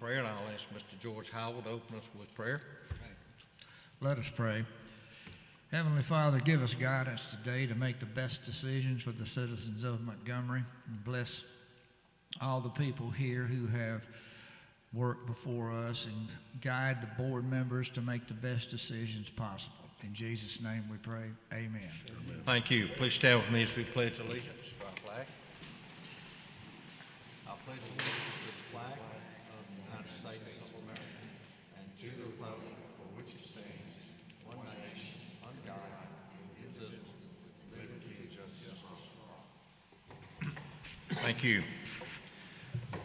prayer, and I'll ask Mr. George Howell to open us with prayer. Let us pray. Heavenly Father, give us guidance today to make the best decisions for the citizens of Montgomery. And bless all the people here who have worked before us, and guide the board members to make the best decisions possible. In Jesus' name we pray. Amen. Thank you. Please stand with me as we pledge allegiance to our flag. I pledge allegiance to the flag of the United States of America and to the republic for which it stands, one nation, under God, indivisible, with liberty and justice for all. Thank you.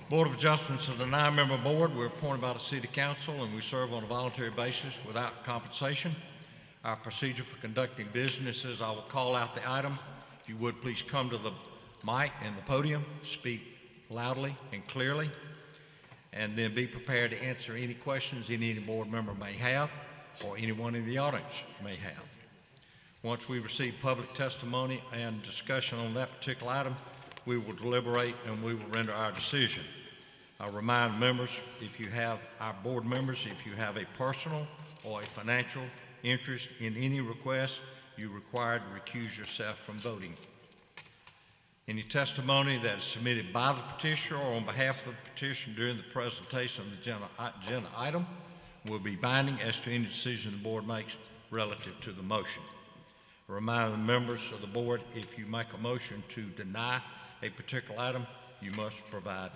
Board of Adjustments is a 9-member board. We're appointed by the City Council, and we serve on a voluntary basis without compensation. Our procedure for conducting business is I will call out the item. If you would, please come to the mic and the podium, speak loudly and clearly, and then be prepared to answer any questions any board member may have or anyone in the audience may have. Once we receive public testimony and discussion on that particular item, we will deliberate and we will render our decision. I remind members, our board members, if you have a personal or a financial interest in any request, you're required to recuse yourself from voting. Any testimony that is submitted by the petitioner or on behalf of the petitioner during the presentation of the agenda item will be binding as to any decision the board makes relative to the motion. I remind the members of the board, if you make a motion to deny a particular item, you must provide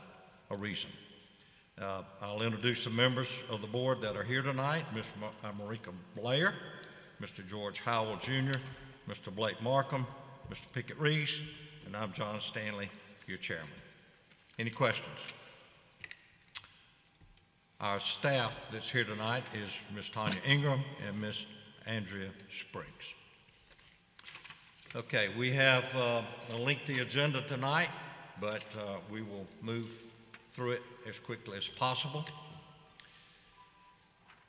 a reason. I'll introduce the members of the board that are here tonight: Ms. Marika Blair, Mr. George Howell Jr., Mr. Blake Markham, Mr. Pickett Reese, and I'm John Stanley, your chairman. Any questions? Our staff that's here tonight is Ms. Tanya Ingram and Ms. Andrea Spriggs. Okay, we have a lengthy agenda tonight, but we will move through it as quickly as possible.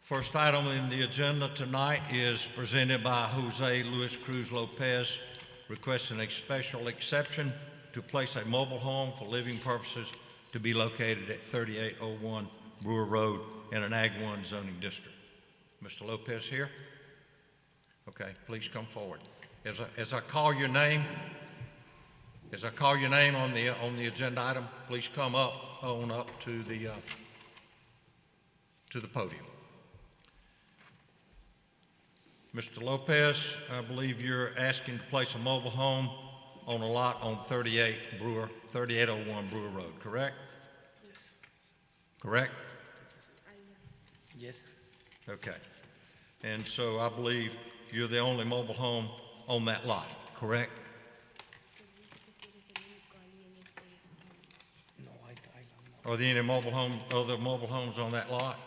First item in the agenda tonight is presented by Jose Luis Cruz Lopez, requesting a special exception to place a mobile home for living purposes to be located at 3801 Brewer Road in an Ag 1 zoning district. Mr. Lopez here? Okay, please come forward. As I call your name on the agenda item, please come up to the podium. Mr. Lopez, I believe you're asking to place a mobile home on a lot on 3801 Brewer Road, correct? Yes. Correct? Yes. Okay. And so I believe you're the only mobile home on that lot, correct? No, I Are there any other mobile homes on that lot?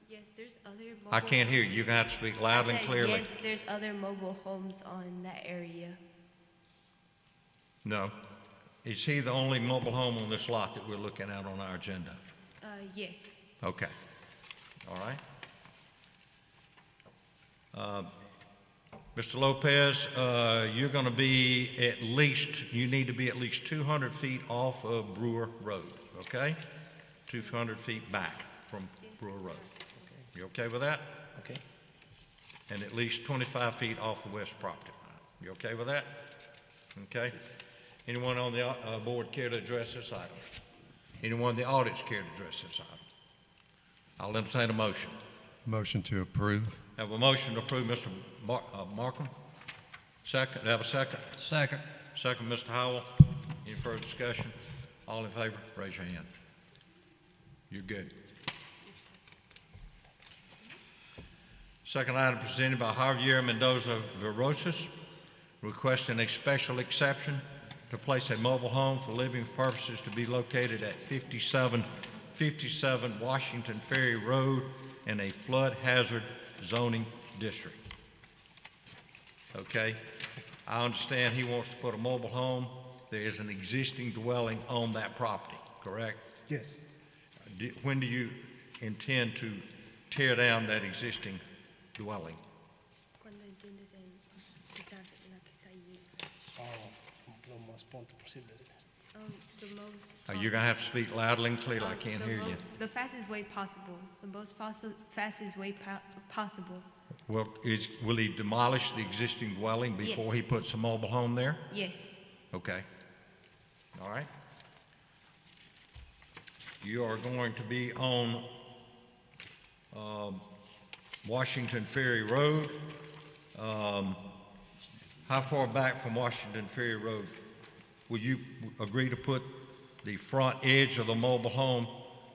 Yes, there's other mobile I can't hear you. You're going to have to speak loud and clearly. Yes, there's other mobile homes on that area. No. Is he the only mobile home on this lot that we're looking at on our agenda? Yes. Okay. All right. Mr. Lopez, you need to be at least 200 feet off of Brewer Road, okay? 200 feet back from Brewer Road. Okay. You okay with that? Okay. And at least 25 feet off the west property line. You okay with that? Okay. Yes. Anyone on the board care to address this item? Anyone in the audience care to address this item? I'll entertain a motion. Motion to approve. Have a motion to approve, Mr. Markham. Second. Have a second. Second. Second, Mr. Howell. Any further discussion? All in favor, raise your hand. You're good. Second item presented by Javier Mendoza Verosas, requesting a special exception to place a mobile home for living purposes to be located at 5757 Washington Ferry Road in a flood hazard zoning district. Okay, I understand he wants to put a mobile home. There is an existing dwelling on that property, correct? Yes. When do you intend to tear down that existing dwelling? Cuando entiendes quitar la que está ahí. Lo más pronto posible. The most. You're gonna have to speak loudly and clearly, I can't hear you. The fastest way possible, the most fastest way possible. Well, will he demolish the existing dwelling before he Yes. puts a mobile home there? Yes, Okay. All right. You are going to be on Washington Ferry Road. How far back from Washington Ferry Road will you agree to put the front edge of the mobile home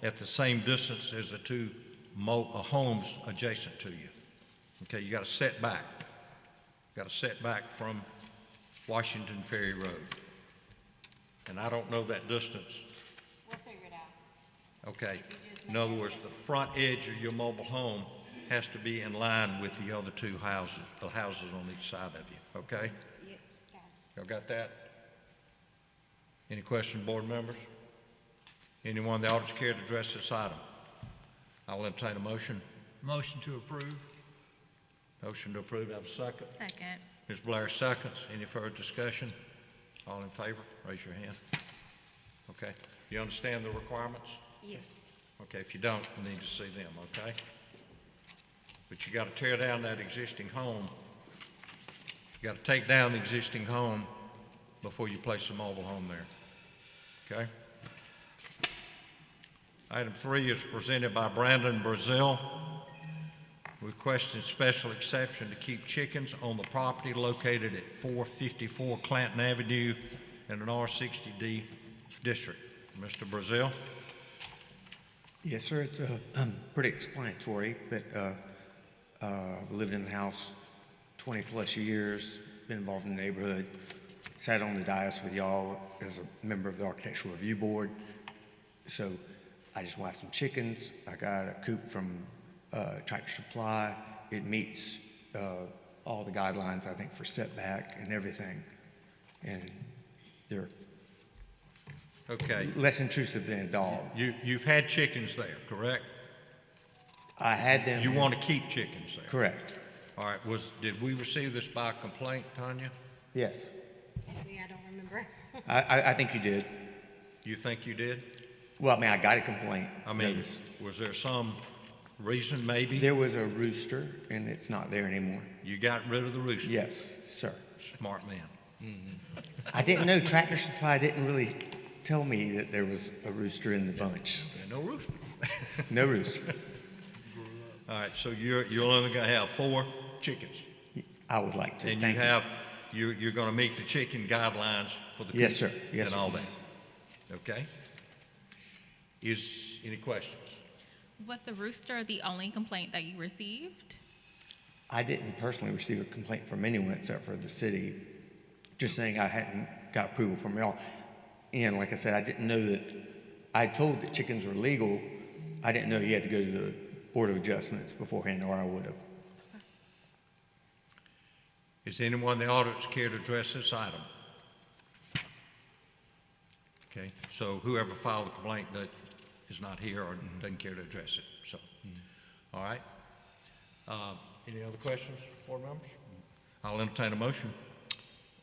at the same distance as the two homes adjacent to you? Okay, you got to set back. Got to set back from Washington Ferry Road. And I don't know that distance. We'll figure it out. Okay. In other words, the front edge of your mobile home has to be in line with the other two houses, the houses on each side of you, okay? yes. Y'all got that? Any questions, board members? Anyone in the audience care to address this item? I'll entertain a motion. Motion to approve. Motion to approve, have a second. Second. Ms. Blair seconds. Any further discussion? All in favor, raise your hand. Okay. You understand the requirements? Yes, Okay, if you don't, you need to see them, okay? But you gotta tear down that existing home. You gotta take down the existing home before you place a mobile home there, okay? Item 3 is presented by Brandon Brazil, requesting special exception to keep chickens on the property located at 454 Clanton Avenue in an R60D district. Mr. Brazil? Yes, sir. It's pretty explanatory, but lived in the house 20-plus years, been involved in the neighborhood, sat on the dais with y'all as a member of the Architectural Review Board. So I just want some chickens. I got a coop from Tractor Supply. It meets all the guidelines, I think, for setback and everything. And they're Okay. less intrusive than a dog. You've had chickens there, correct? I had them. You want to keep chickens there? Correct. All right, did we receive this by complaint, Tanya? Yes. Maybe I don't remember. I think you did. You think you did? Well, I mean, I got a complaint. I mean, notice. was there some reason maybe? There was a rooster, and it's not there anymore. You got rid of the rooster? Yes, sir. Smart man. I didn't know Tractor Supply didn't really tell me that there was a rooster in the bunch. There's no rooster. No rooster. All right, so you're only gonna have 4 chickens? I would like to. And Thank you have, you're gonna meet the chicken guidelines for the Yes, coop sir. Yes, and sir. all that? Okay? Any questions? Was the rooster the only complaint that you received? I didn't personally receive a complaint from anyone except for the city, just saying I hadn't got approval from y'all. And like I said, I didn't know that, I told that chickens were legal. I didn't know you had to go to the Board of Adjustments beforehand, or I would have. Is anyone in the audience care to address this item? Okay, so whoever filed the complaint that is not here or doesn't care to address it, so. All right. Any other questions, board members? I'll entertain a motion.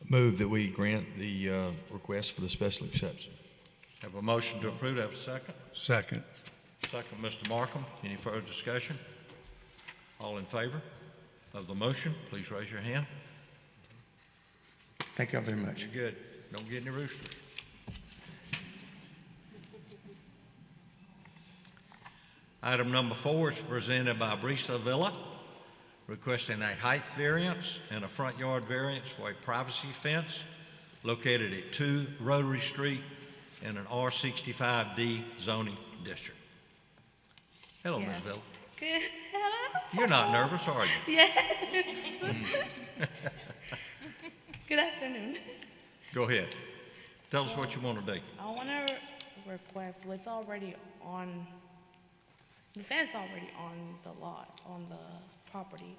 Move that we grant the request for the special exception. Have a motion to approve, have a second? Second. Second, Mr. Markham. Any further discussion? All in favor of the motion, please raise your hand. Thank y'all very much. You're good. Don't get any roosters. Item number 4 is presented by Brisa Villa, requesting a height variance and a front yard variance for a privacy fence located at 2 Rotary Street in an R65D zoning district. Hello, Ms. Yes. Villa. Good. Hello. You're not nervous, are you? Yes. Good afternoon. Go ahead. Tell us what you want to do. I want to request, well, it's already on, the fence already on the lot, on the property.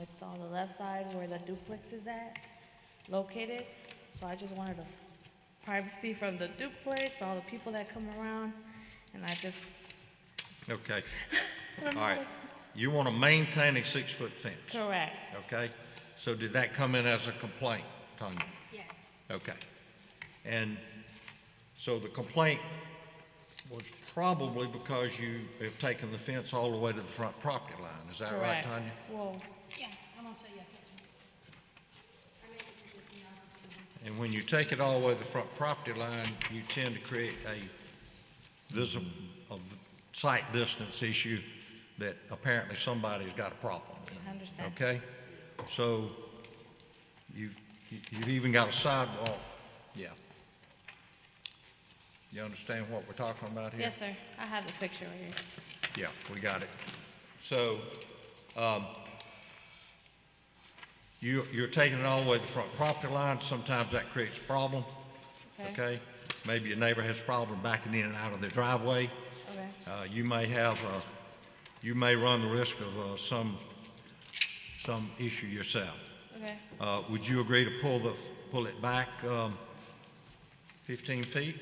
It's on the left side where the duplex is located. So I just wanted a privacy from the duplex, all the people that come around, and I just, Okay. I don't know All right. what's- You want to maintain a 6-foot fence, correct. okay? So did that come in as a complaint, Tanya? Yes. Okay. And So the complaint was probably because you have taken the fence all the way to the front property line. Is that right, Correct. Tanya? Well, And when you take it all the way to the front property line, you tend to create a sight distance issue that apparently somebody's got a problem with. I understand. Okay? So you've even got a sidewalk. Yeah. You understand what we're talking about here? yes, sir. I have the picture right here. Yeah, we got it. So, you're taking it all the way to the front property line. Sometimes that creates a problem, okay? Maybe your neighbor has a problem backing in and out of their driveway. Okay. You may run the risk of some issue yourself. Okay. Would you agree to pull it back 15 feet?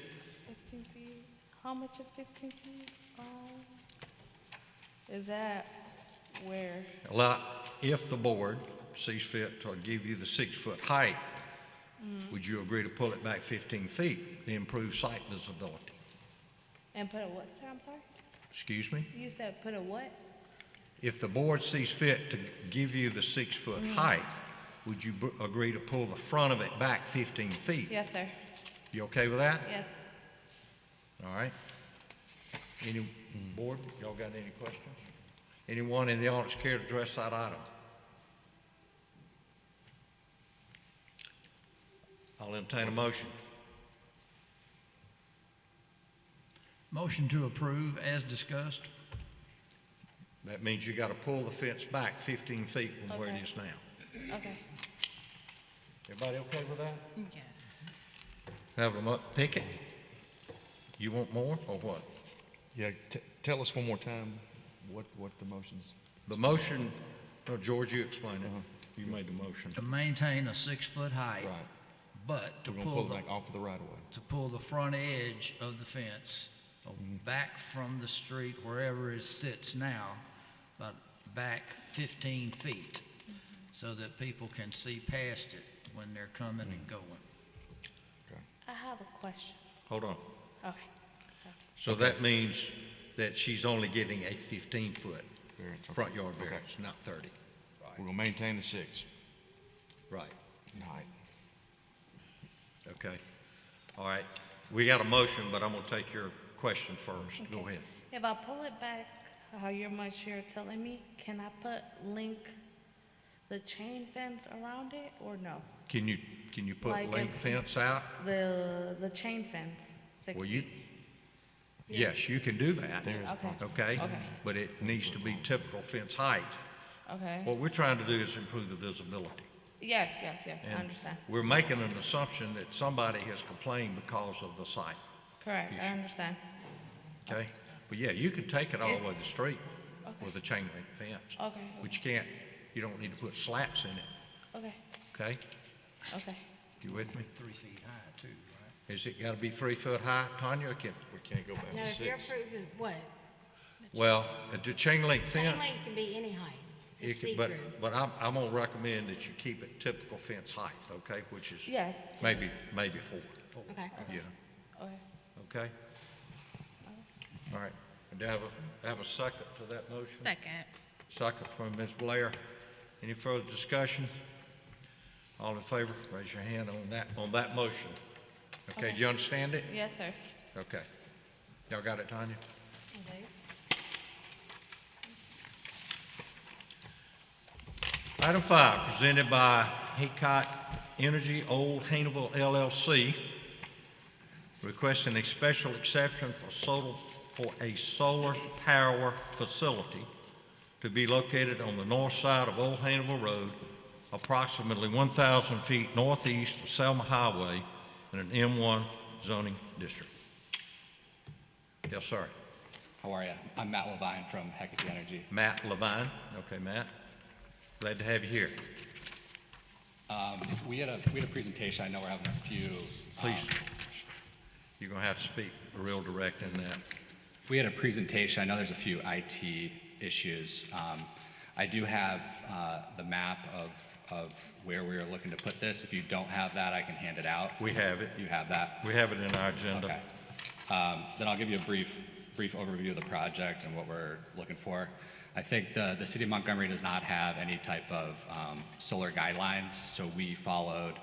15 feet. How much is 15 feet? Is that where? Well, if the board sees fit to give you the 6-foot height, would you agree to pull it back 15 feet to improve sight visibility? And put a what, sir? I'm sorry? Excuse me? You said put a what? If the board sees fit to give you the 6-foot height, would you agree to pull the front of it back 15 feet? Yes, sir. You okay with that? Yes. All right. Any board, y'all got any questions? Anyone in the audience care to address that item? I'll entertain a motion. Motion to approve as discussed. That means you got to pull the fence back 15 feet from where it Okay. is now. Okay. Everybody okay with that? Yes. Have them up, pick it. You want more or what? Yeah, tell us one more time what the motion's. The motion, oh, George, you explain it. Uh-huh. You made the motion. To maintain a 6-foot height, Right. but to We're gonna pull it the, back off of the right of way. to pull the front edge of the fence back from the street wherever it sits now, but back 15 feet, so that people can see past it when they're coming and going. I have a question. Hold on. Okay. So that means that she's only getting a 15-foot Variance, okay. front yard Okay. variance, not 30. We're gonna maintain the 6 Right. in height. Okay. All right. We got a motion, but I'm gonna take your question first. Go ahead. If I pull it back, how much you're telling me, can I link the chain fence around it or no? Can you put Like link if- fence out? The chain fence, 6 Well, you, feet. yes, you can do that. There's Okay. Okay? Okay. But it needs to be typical fence height. Okay. What we're trying to do is improve the visibility. Yes, I And understand. we're making an assumption that somebody has complained because of the site, Correct, I issue. understand. okay? But yeah, you can take it all the way to the street with a chain link fence. Okay. But you don't need to put slats in it, Okay, okay? okay. You with me? 3 feet high too, right? Is it gotta be 3 foot high, Tanya, or can, We can't go back No, to if you're 6. approving what? well, the chain link Chain fence, link can be any height. it It's can- see-through. but I'm gonna recommend that you keep it typical fence height, okay? Which is Yes, maybe 4, Okay. yeah, okay. okay? All right, do I have a second to that motion? Second. Second from Ms. Blair. Any further discussion? All in favor, raise your hand on that motion. Okay, do you understand it? Yes, sir. Okay. Y'all got it, Tanya? Okay. Item 5, presented by Haycott Energy Old Hayneville LLC, requesting a special exception for a solar power facility to be located on the north side of Old Hayneville Road, approximately 1,000 feet northeast of Selma Highway in an M1 zoning district. Yes, sir. How are you? I'm Matt Levine from Hecate Energy. Matt Levine. Okay, Matt. Glad to have you here. We had a presentation. I know we're having a few. Please, you're going to have to speak real direct in that. We had a presentation. I know there's a few IT issues. I do have the map of of where we are looking to put this. If you don't have that, I can hand it out. We have it. You have that? We have it in our agenda. Okay. Then I'll give you a brief overview of the project and what we're looking for. I think the city of Montgomery does not have any type of solar guidelines, so we followed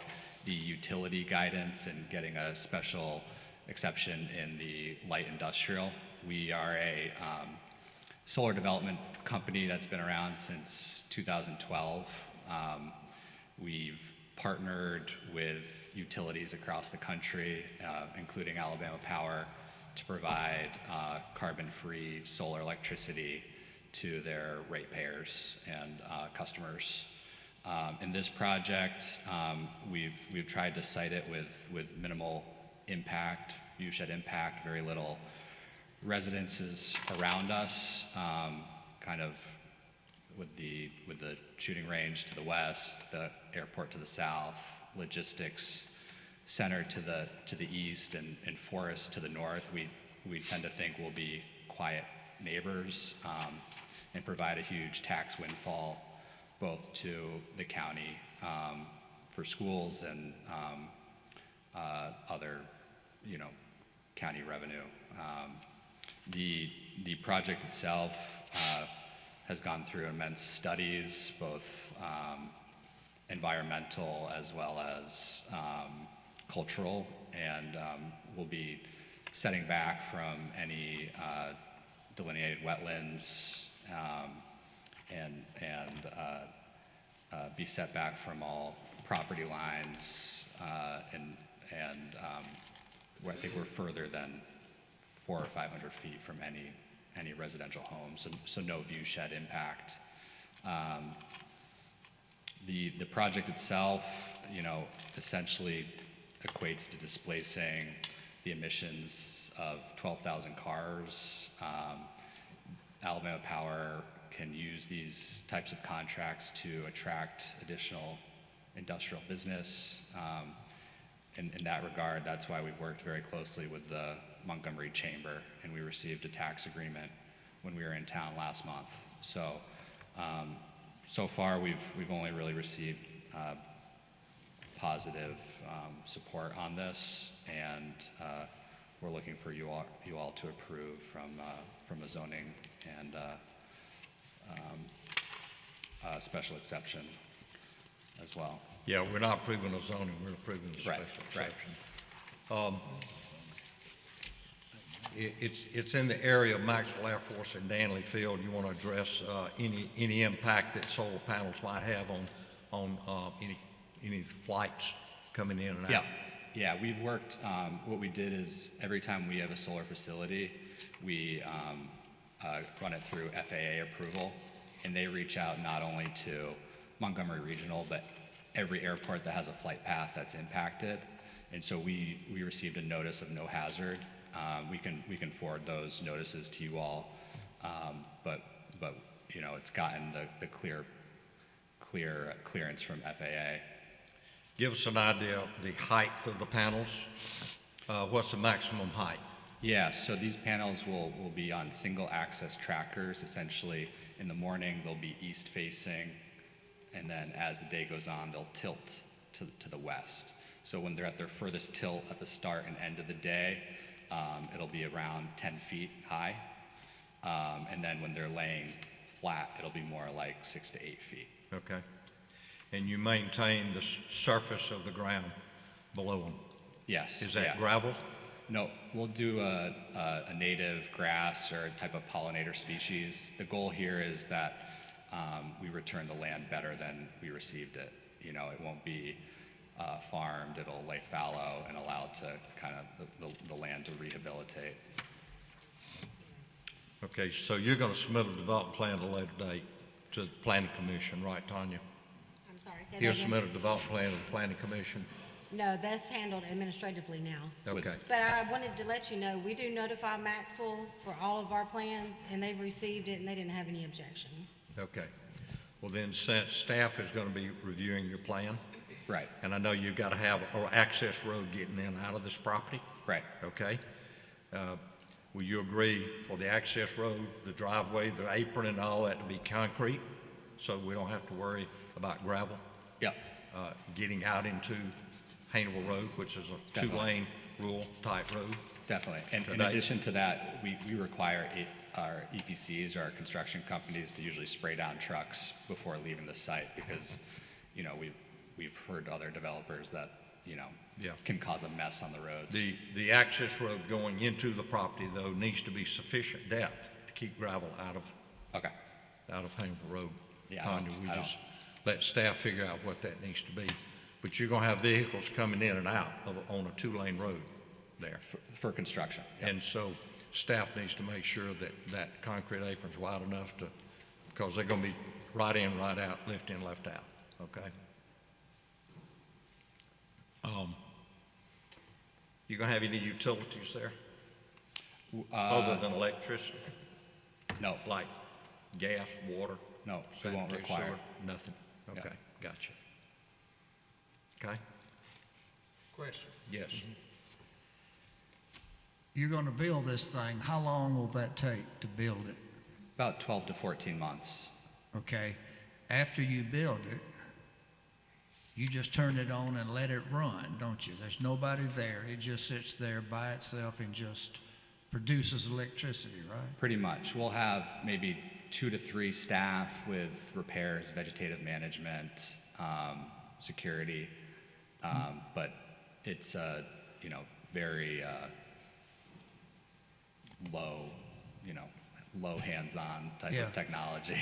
the utility guidance and getting a special exception in the light industrial. We are a solar development company that's been around since 2012. We've partnered with utilities across the country, including Alabama Power, to provide carbon-free solar electricity to their ratepayers and customers. In this project, we've tried to site it with minimal impact, viewshed impact, very little residences around us, kind of with the shooting range to the west, the airport to the south, logistics center to the east, and forest to the north. We tend to think we'll be quiet neighbors and provide a huge tax windfall both to the county for schools and other, county revenue. The project itself has gone through immense studies, both environmental as well as cultural, and we'll be setting back from any delineated wetlands and be set back from all property lines, and where I think we're further than 400 or 500 feet from any residential homes, so no view shed impact. The project itself, essentially equates to displacing the emissions of 12,000 cars. Alabama Power can use these types of contracts to attract additional industrial business. In that regard, that's why we've worked very closely with the Montgomery Chamber, and we received a tax agreement when we were in town last month. So, so far we've only really received positive support on this, and we're looking for you all to approve from a zoning and special exception as well. Yeah, we're not approving the zoning, we're approving the special Right. exception. It's in the area of Maxwell Air Force and Danley Field. You want to address any impact that solar panels might have on any flights coming in and out? Yeah, we've worked, what we did is every time we have a solar facility, we run it through FAA approval, and they reach out not only to Montgomery Regional, but every airport that has a flight path that's impacted. And so we received a notice of no hazard. We can forward those notices to you all, but it's gotten the clearance from FAA. Give us an idea of the height of the panels. What's the maximum height? Yeah, so these panels will be on single axis trackers. Essentially, in the morning, they'll be east facing, and then as the day goes on, they'll tilt to the west. So when they're at their furthest tilt at the start and end of the day, it'll be around 10 feet high. And then when they're laying flat, it'll be more like 6 to 8 feet. Okay. And you maintain the surface of the ground below them? Yes. Is that yeah. gravel? No, we'll do a native grass or a type of pollinator species. The goal here is that we return the land better than we received it. It won't be farmed, it'll lay fallow and allow it to kind of the land to rehabilitate. Okay, so you're going to submit a development plan at a later date to the Planning Commission, right, Tanya? I'm sorry, say that You'll again? submit a development plan to the Planning Commission? No, that's handled administratively now. Okay. But I wanted to let you know, we do notify Maxwell for all of our plans, and they've received it, and they didn't have any objection. Okay. Well, then, since staff is going to be reviewing your plan, Right. and I know you've got to have an access road getting in and out of this property, Right. okay? Will you agree for the access road, the driveway, the apron, and all that to be concrete, so we don't have to worry about gravel? Yep, getting out into Hannibal Road, which is a Definitely. two-lane rural type road. definitely. And in Today. addition to that, we require our EPCs, or our construction companies, to usually spray down trucks before leaving the site because, you know, we've heard other developers that, you know, Yeah. can cause a mess on the roads. The access road going into the property, though, needs to be sufficient depth to keep gravel out Okay, of Hannibal Road. Yeah, Tanya, we I just let staff figure out what that needs to be. But you're gonna have vehicles coming in and out on a two-lane road there. for construction. Yep. And so staff needs to make sure that that concrete apron's wide enough to, because they're gonna be right in, right out, left in, left out, okay? You gonna have any utilities there, other than electricity, No, like gas, water? no, we won't sanitary require. sewer? Nothing, Yeah. okay, gotcha. Okay, Question. yes. You're gonna build this thing, how long will that take to build it? About 12 to 14 months. Okay? After you build it, you just turn it on and let it run, don't you? There's nobody there. It just sits there by itself and just produces electricity, right? Pretty much. We'll have maybe 2 to 3 staff with repairs, vegetative management, security, but it's a, you know, very low hands-on type Yeah. of technology.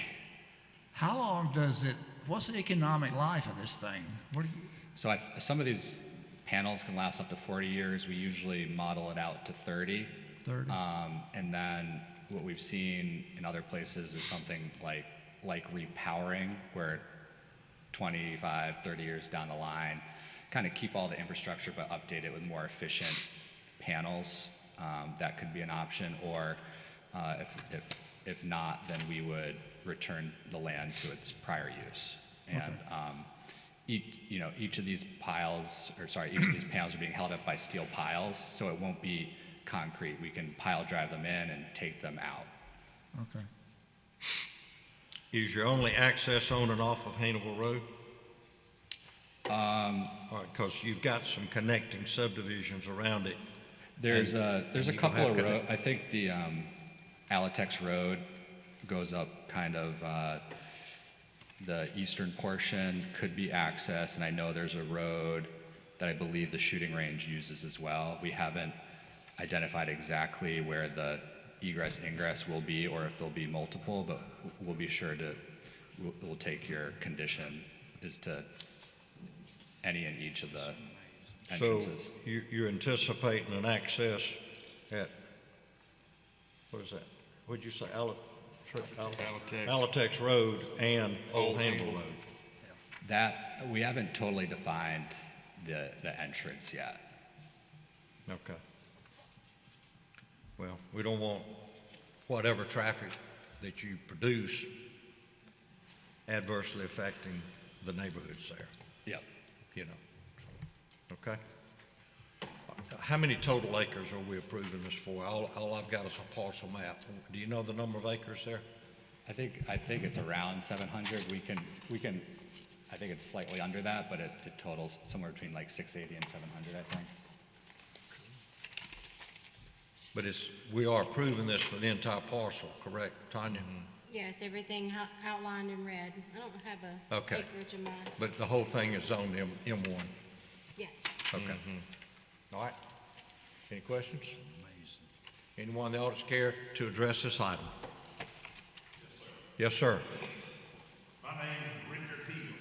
How long does it, what's the economic life of this thing? What do you, So some of these panels can last up to 40 years. We usually model it out to 30. 30? And then what we've seen in other places is something like repowering, where 25, 30 years down the line, kind of keep all the infrastructure but update it with more efficient panels. That could be an option, or if not, then we would return the land to its prior use. And each of these panels are being held up by steel piles, so it won't be concrete. We can pile drive them in and take them out. okay. Is your only access on and off of Hannibal Road? All right, because you've got some connecting subdivisions around it. There's a you gonna couple have of roads. I think the Alatex Road goes up kind of the eastern portion, could be accessed, and I know there's a road that I believe the shooting range uses as well. We haven't identified exactly where the egress ingress will be, or if there'll be multiple, but we'll be sure to we'll take your condition as to any and each of the entrances. So you're anticipating an access at, what is that? What'd you say, Alatex Road and Old Hannibal Road? That, we haven't totally defined the entrance yet. Okay. Well, we don't want whatever traffic that you produce adversely affecting the neighborhoods there, Yep. you know. Okay? How many total acres are we approving this for? All I've got is a parcel map. Do you know the number of acres there? I think it's around 700. We can, I think it's slightly under that, but it totals somewhere between like 680 and 700, I think. But we are approving this for the entire parcel, correct, Tanya? Yes, everything outlined in red. I don't have a Okay. acreage in mind. But the whole thing is zoned M1? Yes. Okay. All right. Any questions? Anyone in the audience care to address this item? Yes, sir. My name is Richard Hill.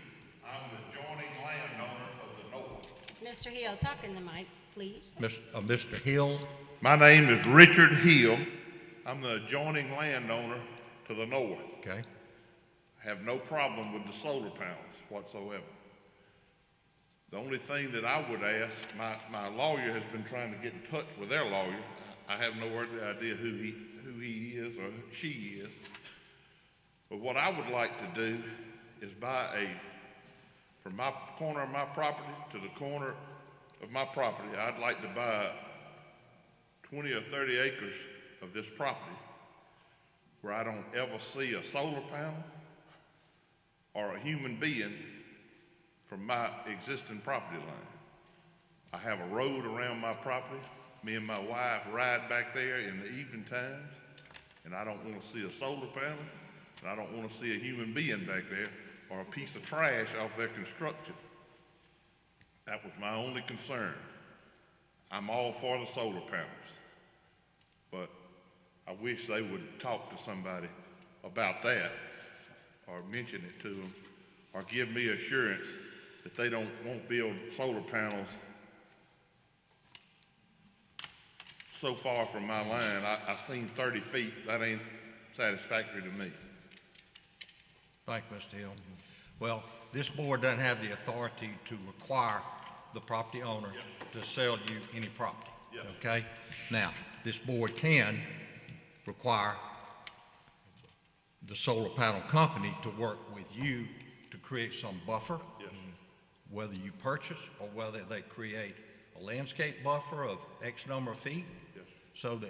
I'm the adjoining landowner of the north. Mr. Hill, talk in the mic, please. Mr. Hill? My name is Richard Hill. I'm the adjoining landowner to the north. Okay. Have no problem with the solar panels whatsoever. The only thing that I would ask, my lawyer has been trying to get in touch with their lawyer. I have no earthly idea who he is or who she is. But what I would like to do is buy from my corner of my property to the corner of my property, I'd like to buy 20 or 30 acres of this property where I don't ever see a solar panel or a human being from my existing property line. I have a road around my property. Me and my wife ride back there in the evening times, and I don't want to see a solar panel, and I don't want to see a human being back there or a piece of trash off their construction. That was my only concern. I'm all for the solar panels, but I wish they would talk to somebody about that, or mention it to them, or give me assurance that they won't build solar panels so far from my line. I seen 30 feet, that ain't satisfactory to me. Thank you, Mr. Hill. Well, this board doesn't have the authority to require the property owner to sell you any property. Yes. Okay? Now, this board can require the solar panel company to work with you to create some buffer. Yes. Whether you purchase or whether they create a landscape buffer of X number of feet. Yes. So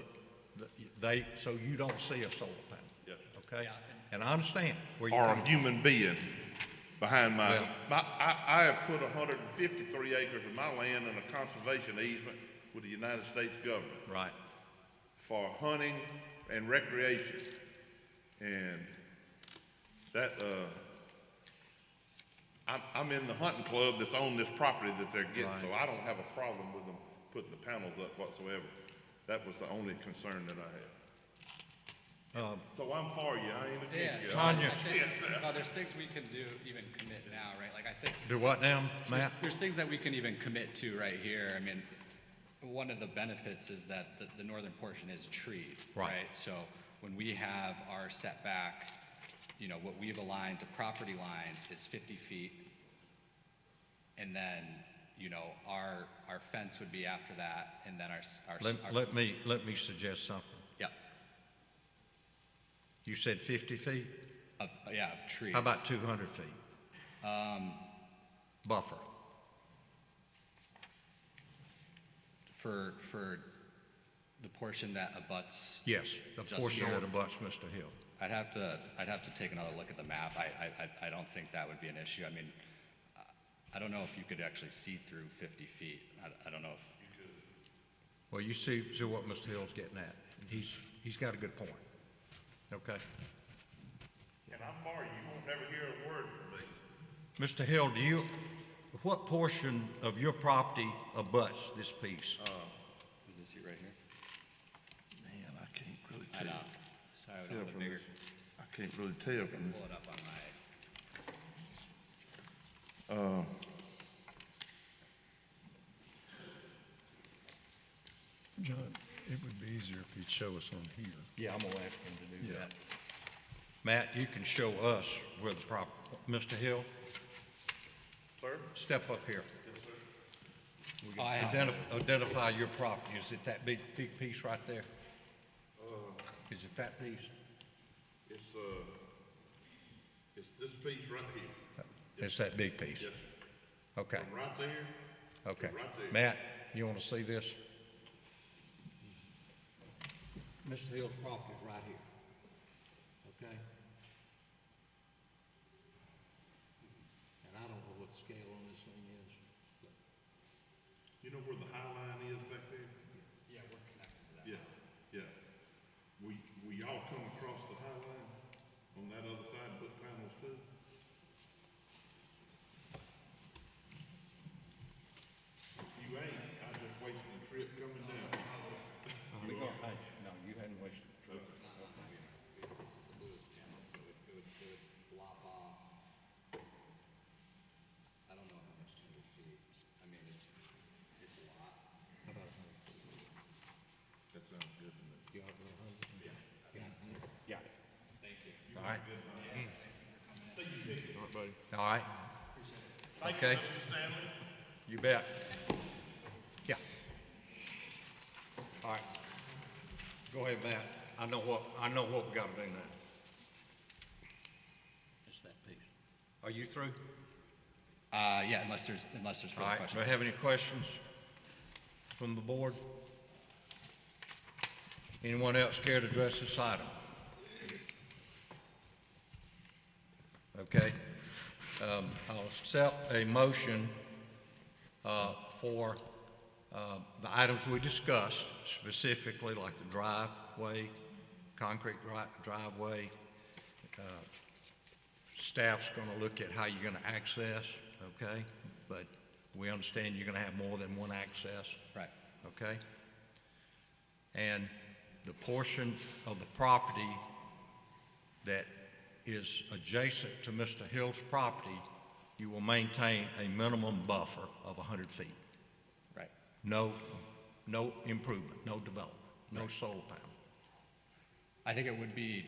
that so you don't see a solar panel. Yes. Okay? And I understand where you're Or coming a from. human being behind Well- I have put 153 acres of my land in a conservation easement with the United States government Right. for hunting and recreation. And that, I'm in the hunting club that's on this property that they're getting, Right. so I don't have a problem with them putting the panels up whatsoever. That was the only concern that I had. So I'm for you, I ain't against you. Tanya. I think, there's things we can do, even commit now, right? Like, I think Do what now, Matt? there's things that we can even commit to right here. I mean, one of the benefits is that the northern portion is treed, Right. right? So when we have our setback, you know, what we've aligned to property lines is 50 feet. And then, you know, our fence would be after that, and then our Let me suggest something. yeah, You said 50 feet? of trees. How about 200 feet? Buffer. For the portion that abuts? Yes, the Just portion north. that abuts Mr. Hill. I'd have to take another look at the map. I don't think that would be an issue. I mean, I don't know if you could actually see through 50 feet. I don't know if. Well, you see what Mr. Hill's getting at. He's got a good point. Okay. And I'm for you, you won't never hear a word from me. Mr. Hill, what portion of your property abuts this piece? Is this you right here? Man, I can't really I know. Sorry, I don't have a from bigger. this. I can't really tell from Pull it up on my. John, it would be easier if he'd show us on here. Yeah, I'm gonna ask him to do Yeah. that. Matt, you can show us where the Mr. Hill, Sir? step up here. We Oh, I can have identify your property. Is it that big piece right there? Is it that piece? It's this piece right here. It's that big piece? Yes, Okay, from right there. okay. Right there. Matt, you wanna see this? Mr. Hill's property is right here. Okay? And I don't know what the scale on this thing is, but. You know where the high line is back there? Yeah, we're connected to that. Yeah, yeah. We all come across the high line on that other side and put panels too? You ain't, I just wasted the trip coming down. No, you hadn't wasted the trip. I don't know how much 200 feet. I mean, it's a lot. That sounds good to me. Yeah. Thank you. All right, All right, buddy. all right. Thank Okay. you, Mr. Stanley. You bet. Yeah. All right. Go ahead, Matt. I know what we gotta do now. It's that piece. Are you through? Yeah, unless there's All further right. questions. Do I have any questions from the board? Anyone else care to address this item? Okay. I'll accept a motion for the items we discussed, specifically like the driveway, concrete driveway. Staff's going to look at how you're going to access, okay? But we understand you're going to have more than one access. Right. Okay? And the portion of the property that is adjacent to Mr. Hill's property, you will maintain a minimum buffer of 100 feet. Right. No improvement, no development, no solar panel. I think it would be,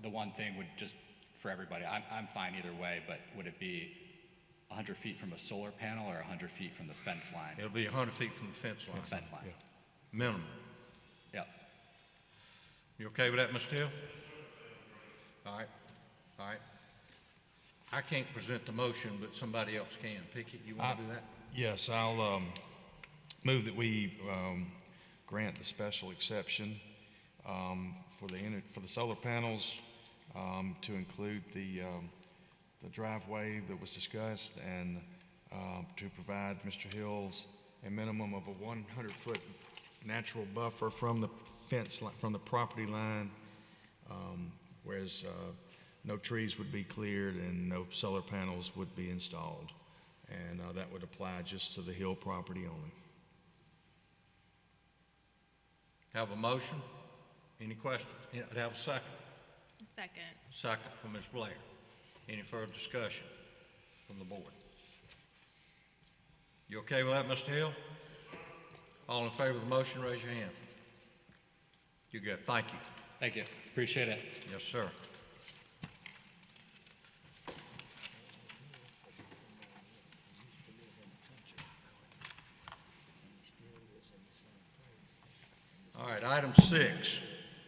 the one thing would just, for everybody, I'm fine either way, but would it be 100 feet from a solar panel or 100 feet from the fence line? It'll be 100 feet from the fence line. Fence line. Yeah. Minimum. Yep. You okay with that, Mr. Hill? All right, all right. I can't present the motion, but somebody else can. Pickett, you want to do that? Yes, I'll move that we grant the special exception for the solar panels to include the driveway that was discussed and to provide Mr. Hills a minimum of a 100-foot natural buffer from the fence, from the property line, whereas no trees would be cleared and no solar panels would be installed. And that would apply just to the Hill property only. Have a motion? Any questions? Have a second? Second. Second from Ms. Blair. Any further discussion from the board? You okay with that, Mr. Hill? All in favor of the motion, raise your hand. You good. Thank you. Thank you. Appreciate it. Yes, sir. All right, item 6,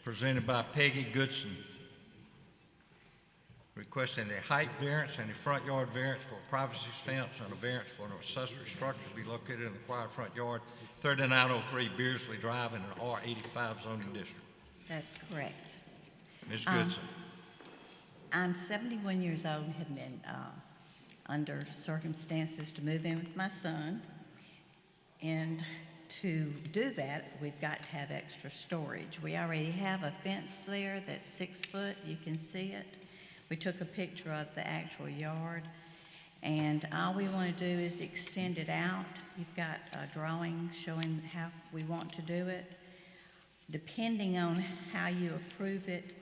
presented by Peggy Goodson, requesting a height variance and a front yard variance for a privacy fence and a variance for an accessory structure to be located in the required front yard, 3903 Beardsley Drive in an R85 zoning district. That's correct. Ms. Goodson. I'm 71 years old and have been under circumstances to move in with my son. And to do that, we've got to have extra storage. We already have a fence there that's 6 foot. You can see it. We took a picture of the actual yard. And all we want to do is extend it out. You've got a drawing showing how we want to do it. Depending on how you approve it,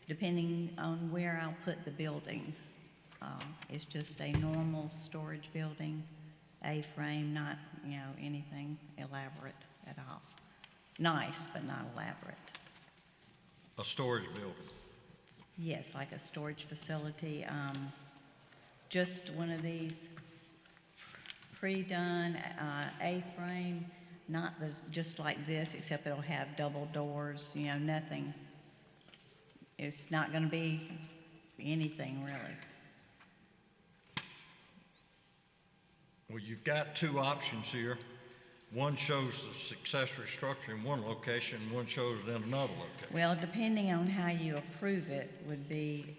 depending on where I'll put the building. It's just a normal storage building, A-frame, not, anything elaborate at all. Nice, but not elaborate. A storage building. Yes, like a storage facility. Just one of these pre-done A-frame, not just like this, except it'll have double doors, nothing. It's not going to be anything really. Well, you've got two options here. One shows the accessory structure in one location, one shows it in another location. Well, depending on how you approve it would be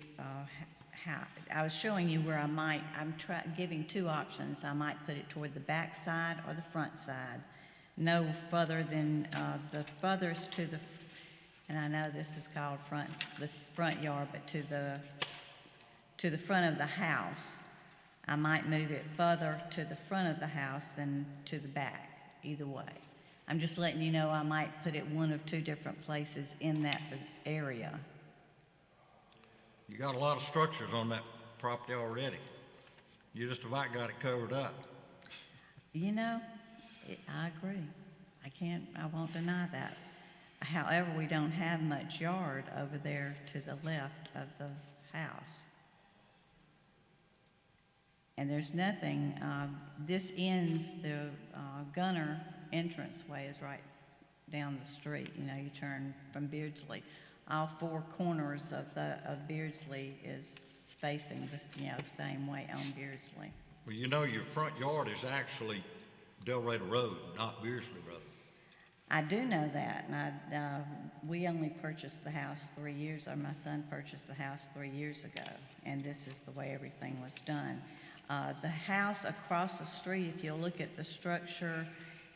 how, I was showing you where I'm giving two options. I might put it toward the back side or the front side. No further than the furthest to the, and I know this is called this front yard, but to the front of the house. I might move it further to the front of the house than to the back, either way. I'm just letting you know I might put it one of two different places in that area. You got a lot of structures on that property already. You just about got it covered up. I agree. I won't deny that. However, we don't have much yard over there to the left of the house. And there's nothing, this ends, the Gunner entranceway is right down the street. You turn from Beardsley. All four corners of Beardsley is facing the same way on Beardsley. Well, your front yard is actually Delrado Road, not Beardsley Road. I do know that, and we only purchased the house 3 years, or my son purchased the house 3 years ago, and this is the way everything was done. The house across the street, if you'll look at the structure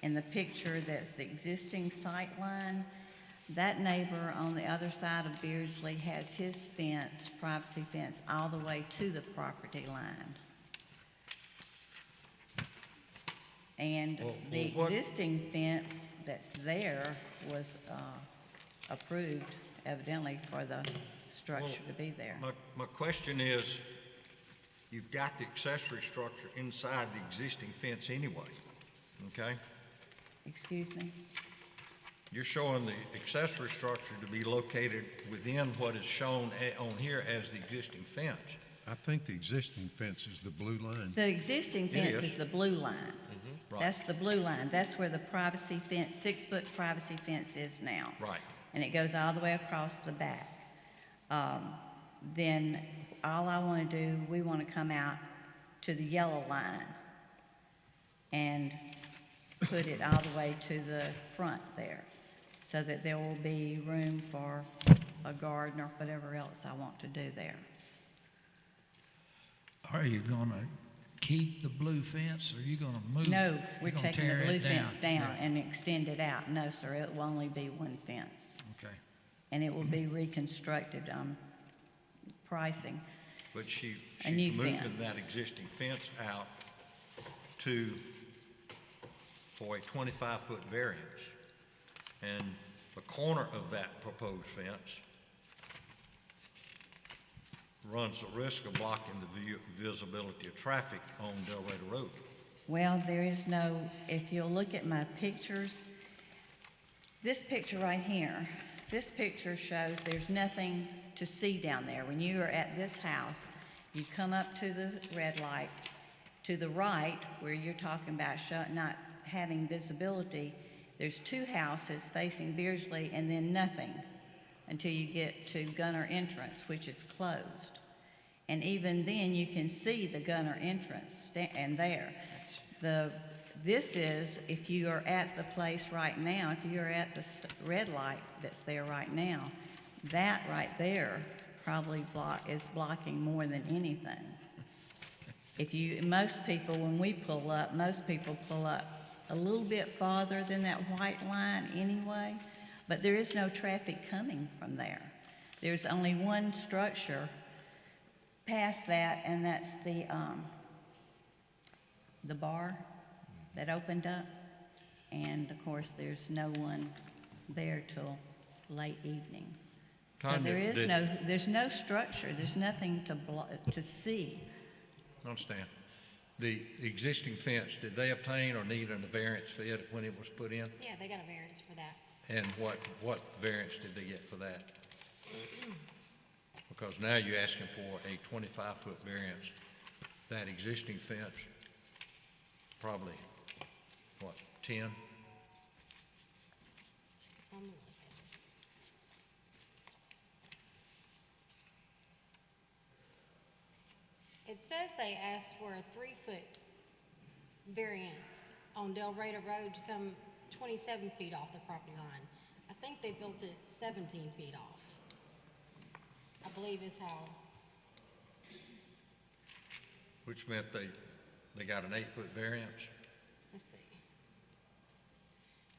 in the picture, that's the existing sight line. That neighbor on the other side of Beardsley has his fence, privacy fence, all the way to the property line. And the what- existing fence that's there was approved evidently for the structure to be there. My question is, you've got the accessory structure inside the existing fence anyway, okay? Excuse me? You're showing the accessory structure to be located within what is shown on here as the existing fence. I think the existing fence is the blue line. The existing It fence is. is the blue line. Right. That's the blue line. That's where the privacy fence, 6-foot privacy fence is now. Right. And it goes all the way across the back. Then all I want to do, we want to come out to the yellow line and put it all the way to the front there, so that there will be room for a garden or whatever else I want to do there. Are you gonna keep the blue fence, or are you gonna move? No, You're we're gonna taking the tear blue it fence down Yeah. and extend it out. No, sir, it will only be one fence. Okay. And it will be reconstructed, pricing. But she's A new moving fence. that existing fence out for a 25-foot variance. And the corner of that proposed fence runs the risk of blocking the visibility of traffic on Del Rado Road. Well, there is no, if you'll look at my pictures, this picture right here, this picture shows there's nothing to see down there. When you are at this house, you come up to the red light. To the right, where you're talking about not having visibility, there's 2 houses facing Beardsley and then nothing until you get to Gunner Entrance, which is closed. And even then, you can see the Gunner Entrance and there. This is, if you are at the place right now, if you're at the red light that's there right now, that right there probably is blocking more than anything. Most people, when we pull up, most people pull up a little bit farther than that white line anyway, but there is no traffic coming from there. There's only one structure past that, and that's the bar that opened up. And of course, there's no one there till late evening. So Tanya, there's no structure, there's nothing to see. I understand. The existing fence, did they obtain or need a variance for it when it was put in? Yeah, they got a variance for that. And what variance did they get for that? Because now you're asking for a 25-foot variance. That existing fence, probably, 10? It says they asked for a 3-foot variance on Del Rado Road to come 27 feet off the property line. I think they built it 17 feet off. I believe is how. Which meant they got an 8-foot variance? Let's see.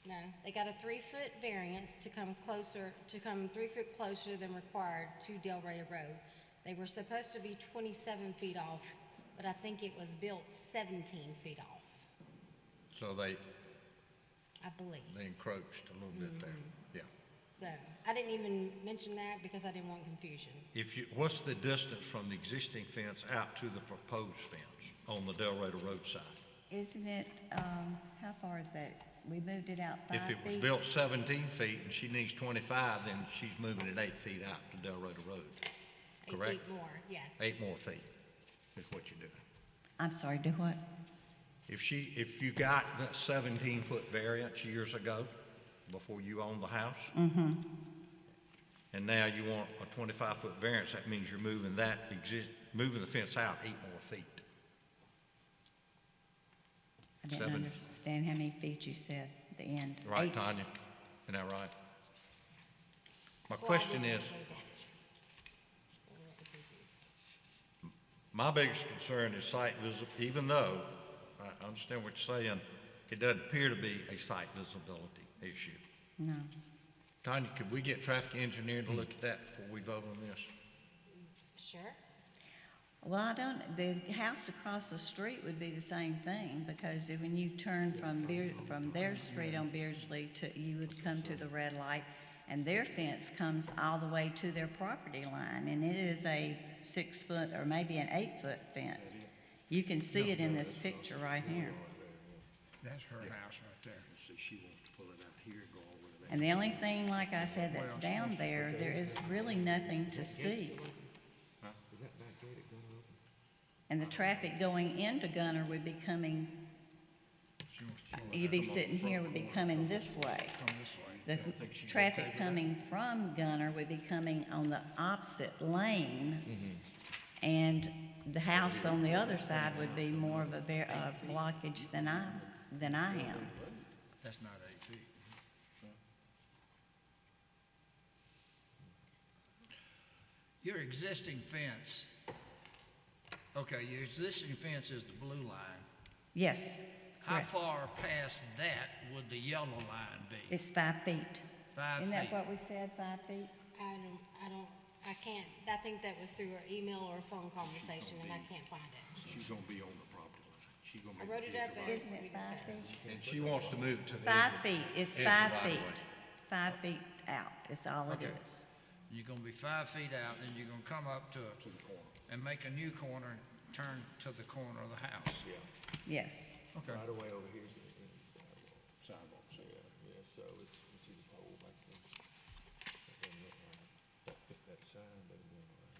No, they got a 3-foot variance to come 3 foot closer than required to Del Rado Road. They were supposed to be 27 feet off, but I think it was built 17 feet off, So they I believe. encroached a little bit there, yeah. So I didn't even mention that because I didn't want confusion. What's the distance from the existing fence out to the proposed fence on the Del Rado Road side? Isn't it, how far is that? We moved it out 5 If it was feet? built 17 feet and she needs 25, then she's moving it 8 feet out to Del Rado Road, 8 correct? feet more, yes. 8 more feet is what you're doing. I'm sorry, do what? If you got that 17-foot variance years ago, before you owned the house, Mm-hmm. and now you want a 25-foot variance, that means you're moving moving the fence out 8 more feet. I didn't Seven. understand how many feet you said the end. Right, Eight- Tanya? Isn't that right? My That's why I question didn't is, say that. So we're not confused. my biggest concern is site visit, even though I understand what you're saying, it doesn't appear to be a site visibility issue. No. Tanya, could we get traffic engineer to look at that before we vote on this? Sure. Well, I don't, the house across the street would be the same thing, because when you turn from from their street on Beardsley to, you would come to the red light, and their fence comes all the way to their property line, and it is a 6 foot or maybe an 8 foot fence. You can see it in this picture right here. That's her house right there. And the only thing, like I said, that's down there, there is really nothing to see. And the traffic going into Gunner would be coming, you'd be sitting here, would be coming this way. Come this way. The traffic coming from Gunner would be coming on the opposite lane. And the house on the other side would be more of a blockage than I am. That's not 8 feet. Your existing fence, okay, your existing fence is the blue line. Yes, How correct. far past that would the yellow line be? It's 5 feet. 5 Isn't that feet. what we said, 5 feet? I can't, I think that was through an email or a phone conversation, and I can't find it. She's gonna be on the property line. She's gonna I wrote it up as Isn't we it 5 discussed. feet? And she wants to move to the 5 edge of- feet, it's edge of 5 right of feet. way. 5 feet out, is all it Okay. is. You're gonna be 5 feet out, then you're gonna come up to and make a new corner and turn to the corner of the house. Yes. Okay. Right away over here is the sidewalk. Sidewalk, yeah, so it's, you see the pole back there. That sign doesn't go right.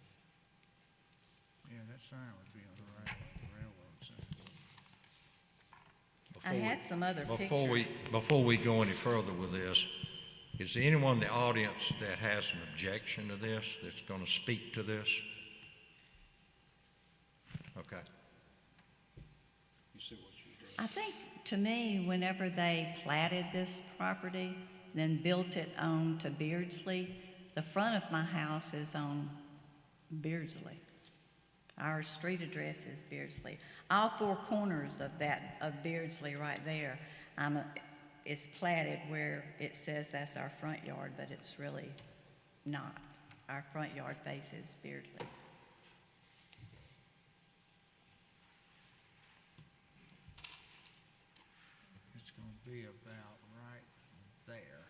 Yeah, that sign would be on the right, railroad sign. I Before we- had some other Before we go any further with this, is there anyone in the audience that has an objection to this, that's going to speak to this? Okay. You see what you did? I think, to me, whenever they platted this property, then built it on to Beardsley, the front of my house is on Beardsley. Our street address is Beardsley. All 4 corners of that, of Beardsley right there, it's platted where it says that's our front yard, but it's really not. Our front yard faces Beardsley. It's gonna be about right there.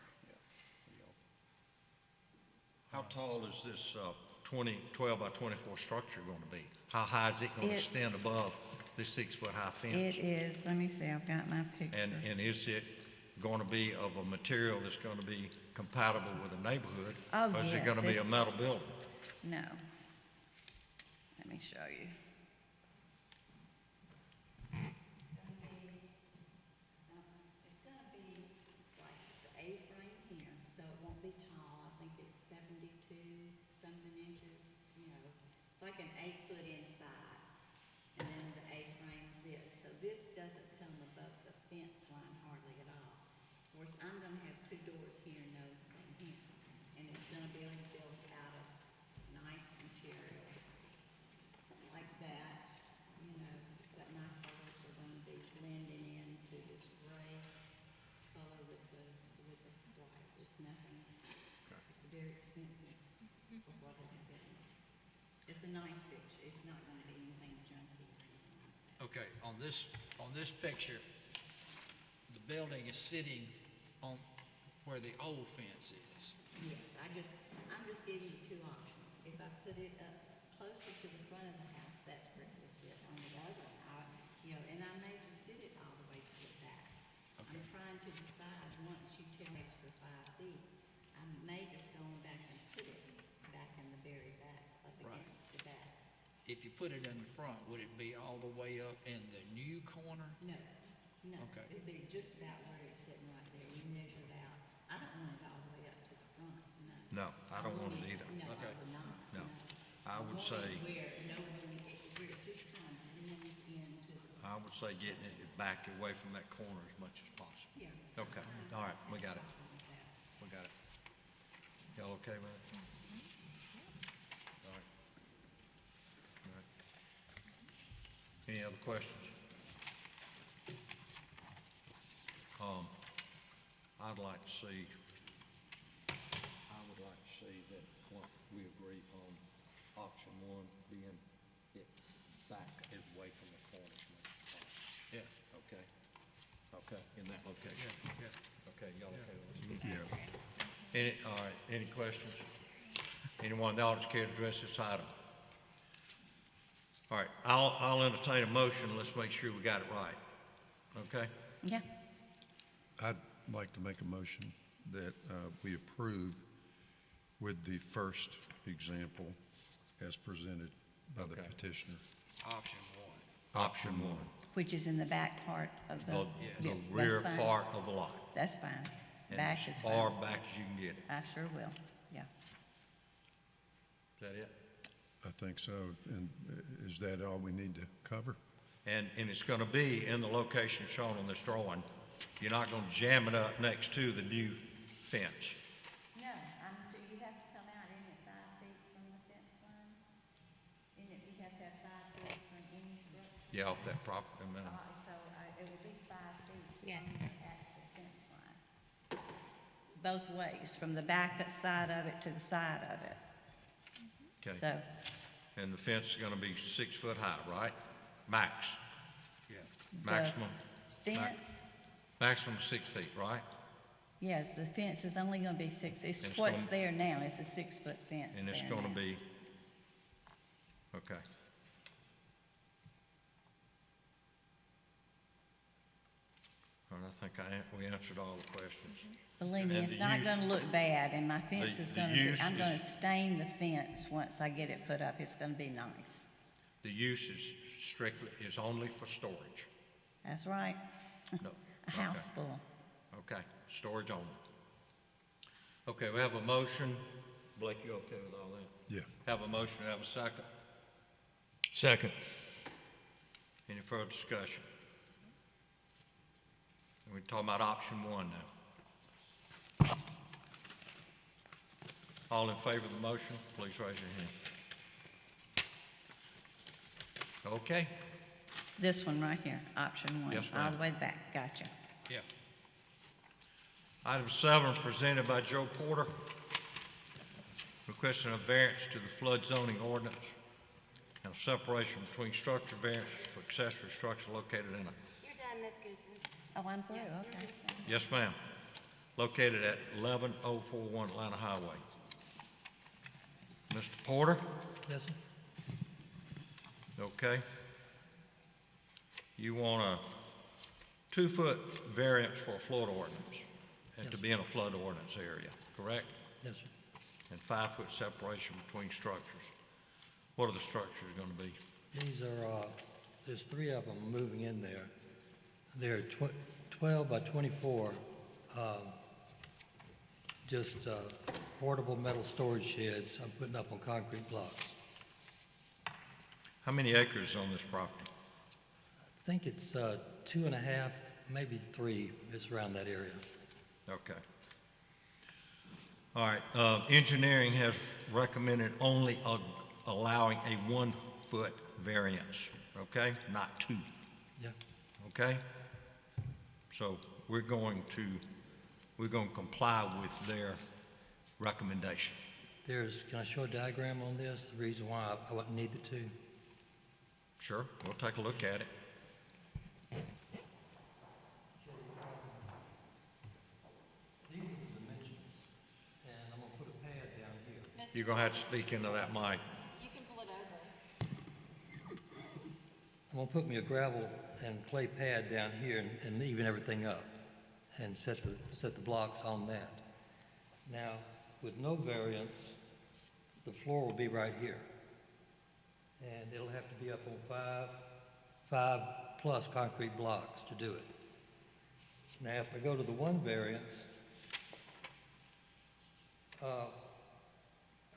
How tall is this 12 by 24 structure going to be? How high is it going to It's- extend above this 6-foot-high fence? It is, let me see, I've got my picture. And is it going to be of a material that's going to be compatible with the neighborhood? Oh, Or is it yes, going to be a it's- metal building? No. Let me show you. It's gonna be like the A-frame here, so it won't be tall. I think it's 72 something inches, you know. It's like an 8 foot inside, and then the A-frame this. So this doesn't come above the fence line hardly at all. Of course, I'm gonna have 2 doors here, no thing here. And it's gonna be built out of nice material, like that, you know, except my colors are gonna be blending into this gray color with the white. It's nothing, it's very expensive for what I'm getting. It's a nice picture, it's not gonna be anything junky. Okay, on this picture, the building is sitting on where the old fence is. Yes, I'm just giving you 2 options. If I put it up closer to the front of the house, that's where it will sit. On the other, you know, and I may just sit it all the way to the back. I'm trying to decide, once you tell me extra 5 feet, I may just go on back and put it back in the very back, up Right. against the back. If you put it in the front, would it be all the way up in the new corner? No, no. Okay. It'd be just about where it's sitting right there. You measure it out. I don't want it all the way up to the front, no. No, I don't want it either. No, I Okay. would not. No. I would want say, it where no one, where it just kind of blends into the. I I would say getting it back away from that corner as much as possible. Yeah. Okay, all right, we got it. We got it. Y'all okay with it? All right. All right. Any other questions? I'd like to see, I would like to see that once we agree on option one being it back away from the corner. Yeah, okay. Okay, in that location. Yeah. Okay, y'all okay with it? Yeah. All right, any questions? Anyone in the audience care to address this item? All right, I'll entertain a motion. Let's make sure we got it right. Okay? Yeah. I'd like to make a motion that we approve with the first example as presented by the Okay. petitioner. Option one. Which is in the back part of the. The Yeah, rear that's fine. part of the lot. That's fine. And Back as is far fine. back as you can get it. I sure will, yeah. Is that it? I think so. And is that all we need to cover? And it's gonna be in the location shown on this drawing. You're not gonna jam it up next to the new fence. No, you have to come out, isn't it 5 feet from the fence line? Isn't it, you have to have 5 feet from any structure? Yeah, off that property, man. So it will be 5 feet Yes. from the actual fence line. Both ways, from the back side of it to the side of it. Okay. So, And the fence is gonna be 6 foot high, right? Max. Yeah. Maximum. fence, Maximum 6 feet, right? yes, the fence is only gonna be 6, it's It's what's gonna- there now, it's a 6-foot fence And it's there gonna now. be, okay. All right, I think we answered all the questions. Believe me, And it's the not use- gonna look bad, and my fence the is gonna be, use I'm gonna is- stain the fence once I get it put up, it's gonna be nice. The use is only for storage. That's right. No. A house full. Okay, storage only. Okay, we have a motion. Blake, you okay with all that? Yeah. Have a motion, have a second. Second. Any further discussion? We're talking about option one now. All in favor of the motion, please raise your hand. Okay? This one right here, option 1. Yes, All ma'am. the way back, gotcha. Yeah. Item 7, presented by Joe Porter, requesting a variance to the flood zoning ordinance and a separation between structure variance for accessory structure located in a, You're done, Ms. Goosen. Oh, I'm through, okay. yes, ma'am, located at 11041 Atlanta Highway. Mr. Porter? Yes, sir. Okay. You want a 2-foot variance for a flood ordinance, and to be in a flood ordinance area, correct? Yes, sir. And 5-foot separation between structures. What are the structures gonna be? These are, there's 3 of them moving in there. They're 12 by 24, just portable metal storage sheds I'm putting up on concrete blocks. How many acres on this property? I think it's 2.5, maybe 3, it's around that area. Okay. All right, engineering has recommended only allowing a 1-foot variance, okay? Not 2, Yeah. okay? So we're going to comply with their recommendation. Can I show a diagram on this, the reason why I wouldn't need the 2? Sure, we'll take a look at it. These are the dimensions, and I'm gonna put a pad down here. You're gonna have to speak into that mic. You can pull it over. I'm gonna put me a gravel and clay pad down here and even everything up and set the blocks on that. Now, with no variance, the floor will be right here. And it'll have to be up on 5+ concrete blocks to do it. Now, if I go to the 1 variance, I'll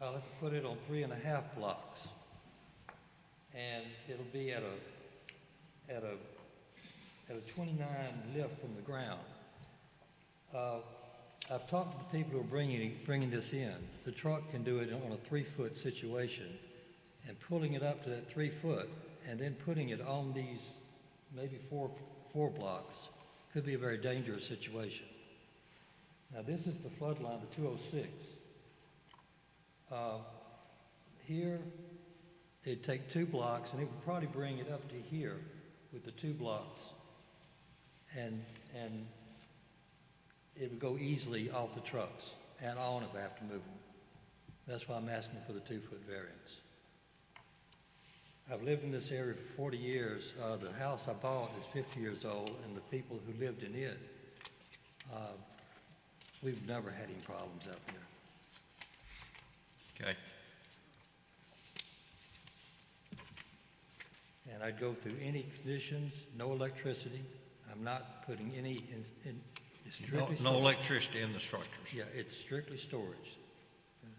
have to put it on 3.5 blocks. And it'll be at a at a 29 lift from the ground. I've talked to the people who are bringing this in. The truck can do it on a 3-foot situation, and pulling it up to that 3 foot and then putting it on these maybe four blocks could be a very dangerous situation. Now this is the flood line to 206. Here, it'd take 2 blocks, and it would probably bring it up to here with the 2 blocks, and it would go easily off the trucks and on if I have to move them. That's why I'm asking for the 2-foot variance. I've lived in this area for 40 years. The house I bought is 50 years old, and the people who lived in it, we've never had any problems out there. Okay. And I'd go through any conditions, no electricity. I'm not putting any in it's strictly No storage. electricity in the structures. Yeah, it's strictly storage.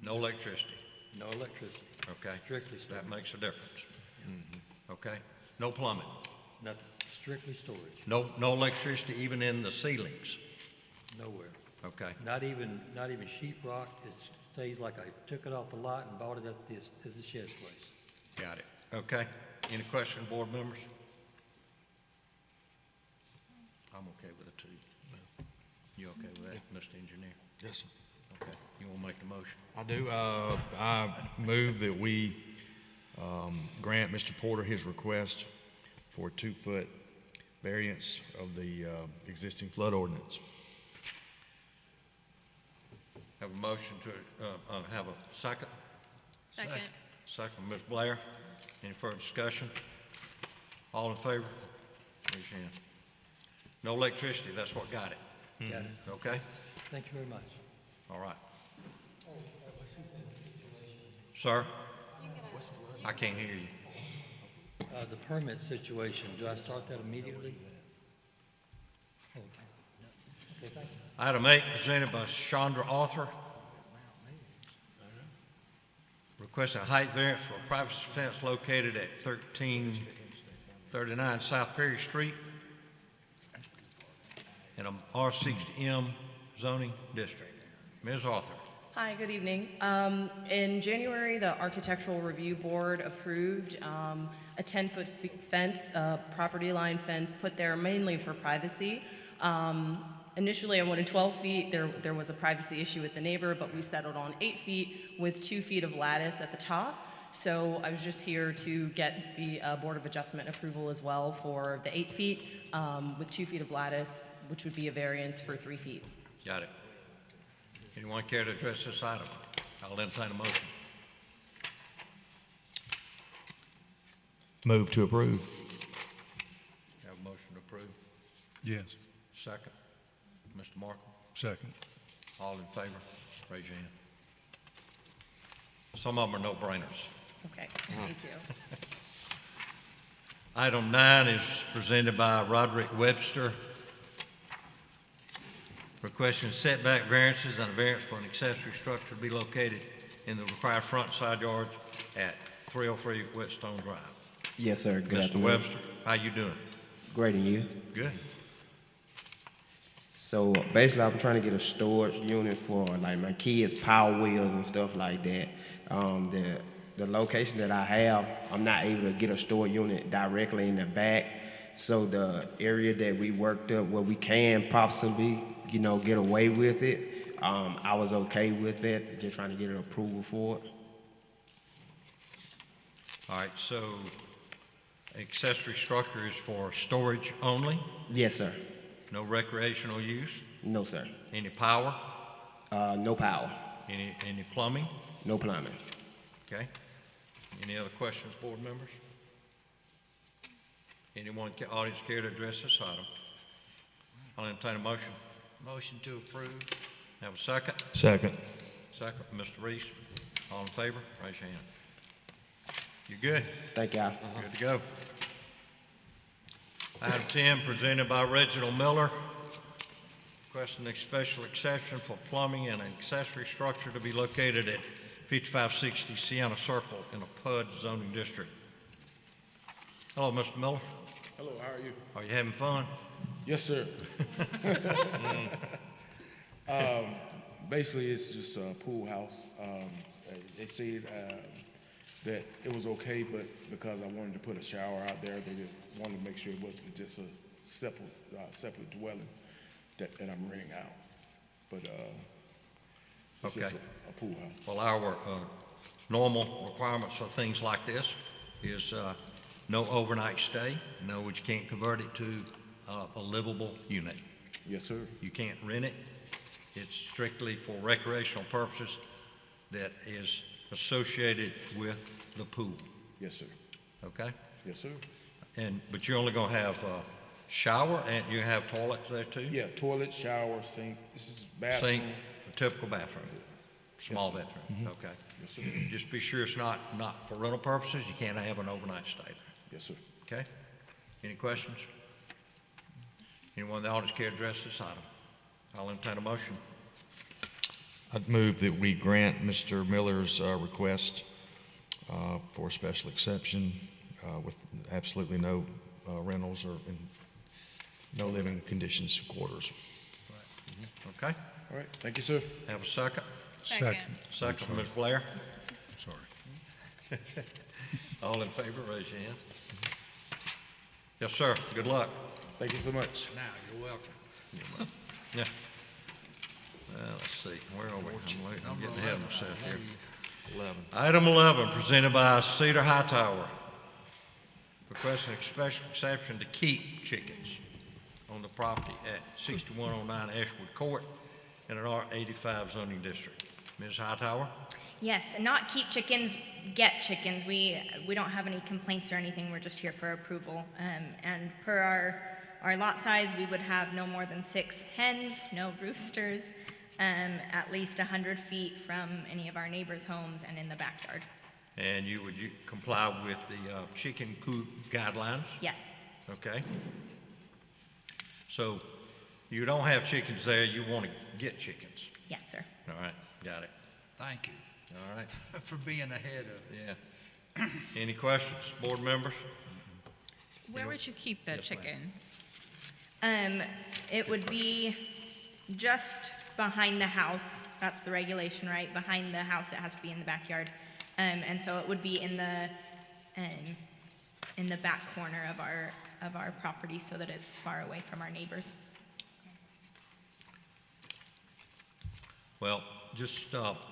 No electricity. No electricity. Okay. Strictly storage. That makes a difference. Okay. No plumbing. Nothing. Strictly storage. No electricity even in the ceilings. Nowhere. Okay. Not even sheetrock. It stays like I took it off the lot and bought it at the shed place. Got it. Okay. Any questions, board members? I'm okay with it too. You okay with that, Mr. Engineer? Yes, sir. Okay. You want to make the motion? I do. I move that we grant Mr. Porter his request for a 2-foot variance of the existing flood ordinance. Have a motion to have a second? Second. Second, Ms. Blair. Any further discussion? All in favor? Raise your hand. No electricity, that's what got it. Got it. Okay? Thank you very much. All right. Sir? I can't hear you. The permit situation, do I start that immediately? Okay, thank you. Item 8, presented by Chandra Arthur. Requesting a height variance for a private fence located at 1339 South Perry Street in a R60M zoning district. Ms. Arthur. Hi, good evening. In January, the Architectural Review Board approved a 10-foot fence, property line fence, put there mainly for privacy. Initially, I wanted 12 feet. There was a privacy issue with the neighbor, but we settled on 8 feet with 2 feet of lattice at the top. So I was just here to get the Board of Adjustment approval as well for the 8 feet with 2 feet of lattice, which would be a variance for 3 feet. Got it. Anyone care to address this item? I'll entertain a motion. Move to approve. Have a motion to approve. Yes. Second. Mr. Markham. Second. All in favor? Raise your hand. Some of them are no-brainers. Okay, thank you. Item 9 is presented by Roderick Webster. Requesting setback variances and a variance for an accessory structure to be located in the required front side yards at 303 Whetstone Drive. Yes, sir. Good Mr. afternoon. Webster, how you doing? Great, and you? Good. So basically, I'm trying to get a storage unit for like my kids' Power Wheels and stuff like that. The location that I have, I'm not able to get a storage unit directly in the back. So the area that we worked up where we can possibly, get away with it, I was okay with it. Just trying to get an approval for it. All right, so accessory structure is for storage only? Yes, sir. No recreational use? No, sir. Any power? No power. Any plumbing? No plumbing. Okay. Any other questions, board members? Anyone, audience care to address this item? I'll entertain a motion. Motion to approve. Have a second? Second. Second, Mr. Reese. All in favor? Raise your hand. You good? Thank y'all. Good to go. Item 10, presented by Reginald Miller. Requesting a special exception for plumbing and an accessory structure to be located at 5560 Sienna Circle in a PUD zoning district. Hello, Mr. Miller. Hello, how are you? Are you having fun? Yes, sir. Basically, it's just a pool house. They said that it was okay, but because I wanted to put a shower out there, they just wanted to make sure it wasn't just a separate dwelling that I'm renting out. But it's just a pool house. Well, our normal requirements for things like this is no overnight stay. In other words, you can't convert it to a livable unit. Yes, sir. You can't rent it. It's strictly for recreational purposes that is associated with the pool. Yes, sir. Okay? Yes, sir. But you're only going to have a shower and you have toilets there too? Yeah, toilet, shower, sink. This is bathroom. Sink, a typical bathroom, small Yes, sir. bathroom. Okay. Yes, sir. Just be sure it's not for rental purposes. You can't have an overnight stay there. Yes, sir. Okay? Any questions? Anyone in the audience care to address this item? I'll entertain a motion. I'd move that we grant Mr. Miller's request for a special exception with absolutely no rentals or no living conditions quarters. Okay? All right, thank you, sir. Have a second? Second. Second from Ms. Blair. Sorry. All in favor, raise your hand. Yes, sir. Good luck. Thank you so much. Now, you're welcome. Yeah. Let's see, where are we? I'm getting ahead of myself here. 11. Item 11, presented by Cedar Hightower. Requesting a special exception to keep chickens on the property at 6109 Ashwood Court in an R85 zoning district. Ms. Hightower? Yes, and not keep chickens, get chickens. We don't have any complaints or anything. We're just here for approval. And per our lot size, we would have no more than 6 hens, no roosters, at least 100 feet from any of our neighbors' homes and in the backyard. And you would comply with the chicken coop guidelines? Yes. Okay. So you don't have chickens there, you want to get chickens? Yes, sir. All right, got it. Thank you. All right. For being ahead of. Yeah. Any questions, board members? Where would you keep the Yes, ma'am. chickens? It would be just behind the house. That's the regulation, right? Behind the house, it has to be in the backyard. And so it would be in the back corner of our property so that it's far away from our neighbors. Well, just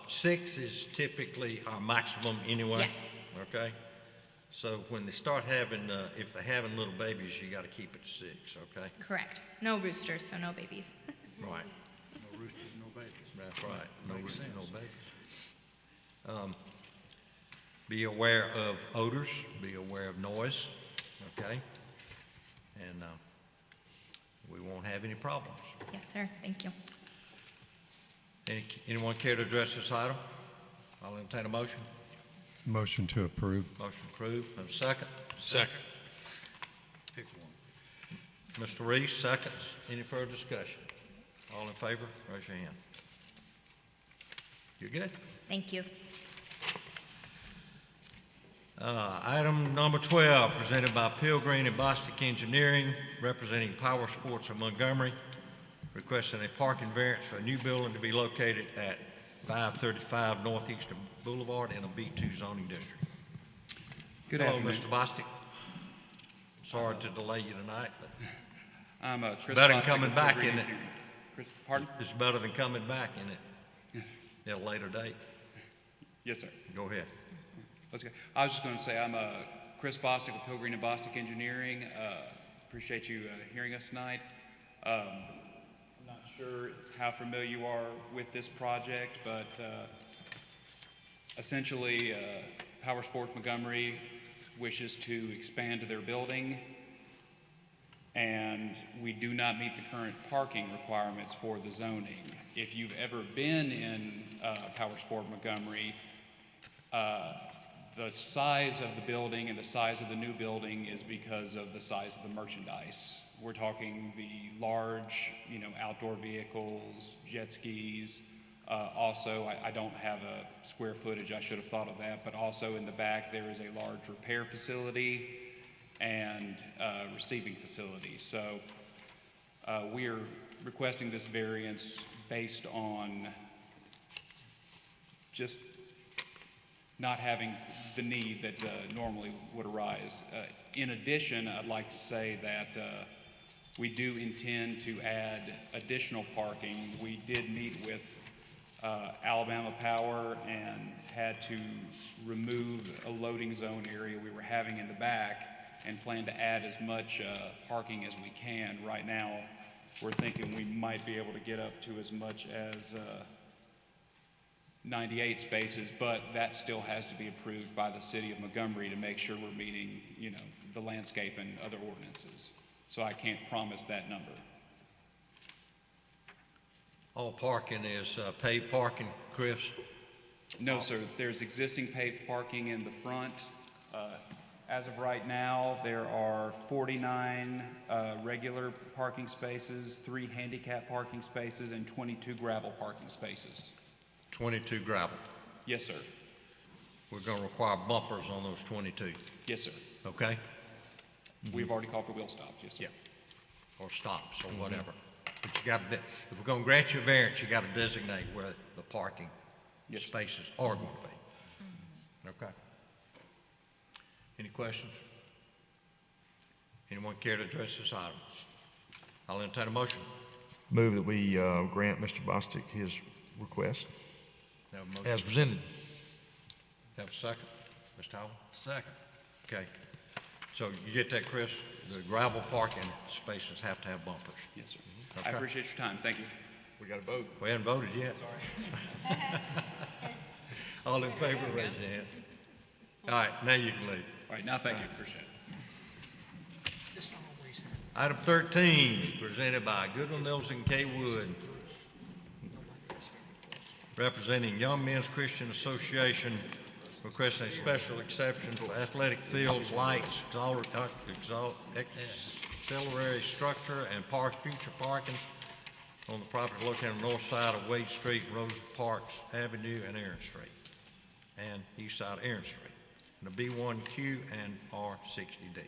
6 is typically our maximum anyway. Yes. Okay? So when they start having, if they're having little babies, you got to keep it to 6, okay? Correct. No roosters, so no babies. Right. No roosters, no babies. That's right. No Makes roosters, no sense. babies. Be aware of odors, be aware of noise, okay? And we won't have any problems. Yes, sir. Thank you. Anyone care to address this item? I'll entertain a motion. Motion to approve. Motion approved. Have a second? Second. Pick one. Mr. Reese, seconds. Any further discussion? All in favor, raise your hand. You're good? Thank you. Item number 12, presented by Pilgreen and Bostic Engineering, representing Power Sports of Montgomery, requesting a parking variance for a new building to be located at 535 Northeastern Boulevard in a B2 zoning district. Good Hello, afternoon. Mr. Bostic. Sorry to delay you tonight, but I'm Chris better than Bostic coming with back, Pilgrim isn't it? Engineering. Pardon? It's better than coming back, isn't it? At a later date. Yes, sir. Go ahead. Let's go. I was just going to say I'm Chris Bostic with Pilgrim and Bostic Engineering. Appreciate you hearing us tonight. I'm not sure how familiar you are with this project, but essentially Power Sports Montgomery wishes to expand their building, and we do not meet the current parking requirements for the zoning. If you've ever been in Power Sport Montgomery, the size of the building and the size of the new building is because of the size of the merchandise. We're talking the large, outdoor vehicles, jet skis. Also, I don't have a square footage, I should have thought of that, but also in the back there is a large repair facility and receiving facility. So we are requesting this variance based on just not having the need that normally would arise. In addition, I'd like to say that we do intend to add additional parking. We did meet with Alabama Power and had to remove a loading zone area we were having in the back and plan to add as much parking as we can. Right now, we're thinking we might be able to get up to as much as 98 spaces, but that still has to be approved by the city of Montgomery to make sure we're meeting, you know, the landscape and other ordinances. So I can't promise that number. All parking is paid parking, Chris? No, sir. There's existing paved parking in the front. As of right now, there are 49 regular parking spaces, 3 handicap parking spaces, and 22 gravel parking spaces. 22 gravel. Yes, sir. We're going to require bumpers on those 22. Yes, sir. Okay? We've already called for wheel stops. Yes, sir. Or stops or whatever. But you got to, if we're going to grant you a variance, you got to designate where the parking spaces are going to be. Okay. Any questions? Anyone care to address this item? I'll entertain a motion. Move that we grant Mr. Bostic his request Have a motion. as presented. Have a second? Mr. Howell? Second. Okay. So you get that, Chris? The gravel parking spaces have to have bumpers. Yes, sir. Okay. I appreciate your time. Thank you. We got to vote. We haven't voted yet. Sorry. All in favor, raise your hand. All right, now you can leave. All right, now thank you. Appreciate it. Item 13, presented by Goodwin Mills and K. Wood, representing Young Men's Christian Association, requesting a special exception for athletic fields, lights, auxiliary structure, and future parking on the property located on the north side of Wade Street, Rosa Parks Avenue, and Aaron Street, and east side of Aaron Street, the B1Q and R60D.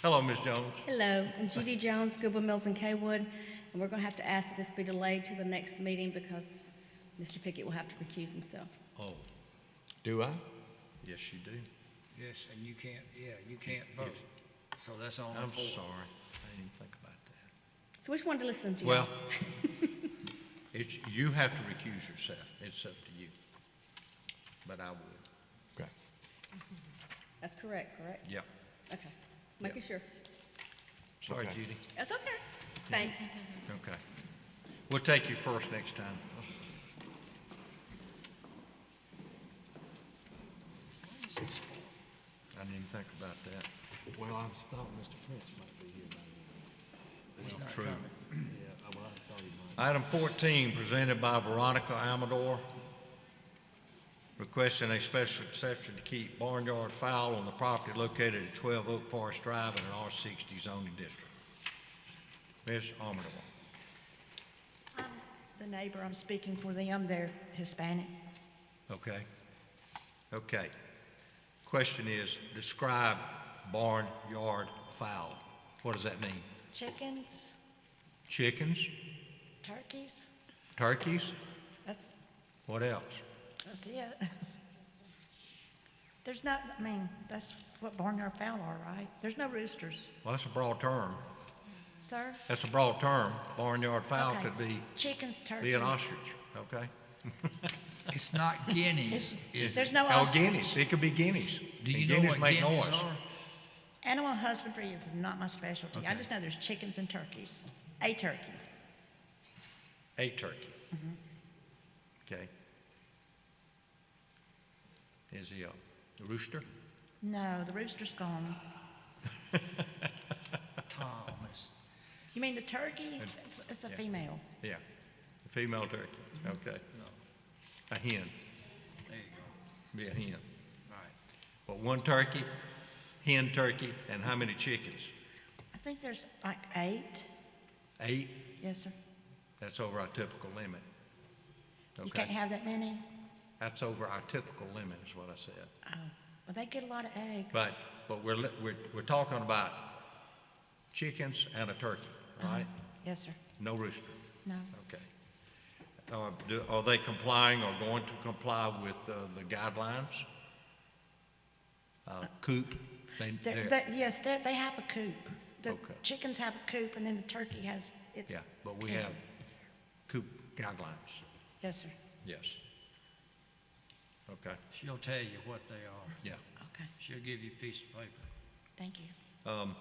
Hello, Ms. Jones. Hello, I'm Judy Jones, Goodwin Mills and Kaywood, and we're going to have to ask that this be delayed to the next meeting because Mr. Pickett will have to recuse himself. Oh, Do I? yes, you do. Yes, and you can't vote. So that's on I'm the floor. sorry. I didn't even think about that. So which one to listen to? Well, you have to recuse yourself. It's up to you. But I would. Okay. That's correct? Yep. Okay, making sure. Sorry, Okay. Judy. That's okay. Thanks. Okay. We'll take you first next time. I didn't even think about that. Well, I thought Mr. Prince might be here by He's Well, not true. coming. Yeah, well, I thought he might. Item 14, presented by Veronica Amador, requesting a special exception to keep barnyard fowl on the property located at 12 Oak Forest Drive in an R60 zoning district. Ms. Amador. I'm the neighbor, I'm speaking for them, they're Hispanic. Okay. Okay. Question is, describe barnyard fowl. What does that mean? Chickens, Chickens? turkeys, Turkeys? that's What else? it. There's not, I mean, that's what barnyard fowl are, right? There's no roosters. Well, that's a broad term. Sir? That's a broad term. Barnyard fowl Okay. could be Chickens, turkeys. an ostrich, okay? It's not guineas. is There's it? no Oh, ostrich. guineas. It could be guineas. Do you And know guineas what make guineas noise. are? Animal husbandry is not my specialty. I Okay. just know there's chickens and turkeys. A turkey. A turkey. Mm-hmm. Okay. Is he a rooster? No, the rooster's gone. Thomas. You mean the turkey? It's a Yeah. female. Yeah. A female turkey. Okay. A hen. There you go. Be a hen. Right. But one turkey, hen turkey, and how many chickens? I think there's like 8. 8? Yes, sir. That's over our typical limit. You can't have that many? That's over our typical limit is what I said. Oh, well, they get a lot of eggs. But but we're talking about chickens and a turkey, right? Yes, sir. No rooster. No. Okay. Are they complying or going to comply with the guidelines? Coop? Yes, they have a coop. The Okay. chickens have a coop, and then the turkey has its. Yeah, but we have coop guidelines. Yes, sir. Yes. Okay. She'll tell you what they are. Yeah. Okay. She'll give you a piece of paper. Thank you.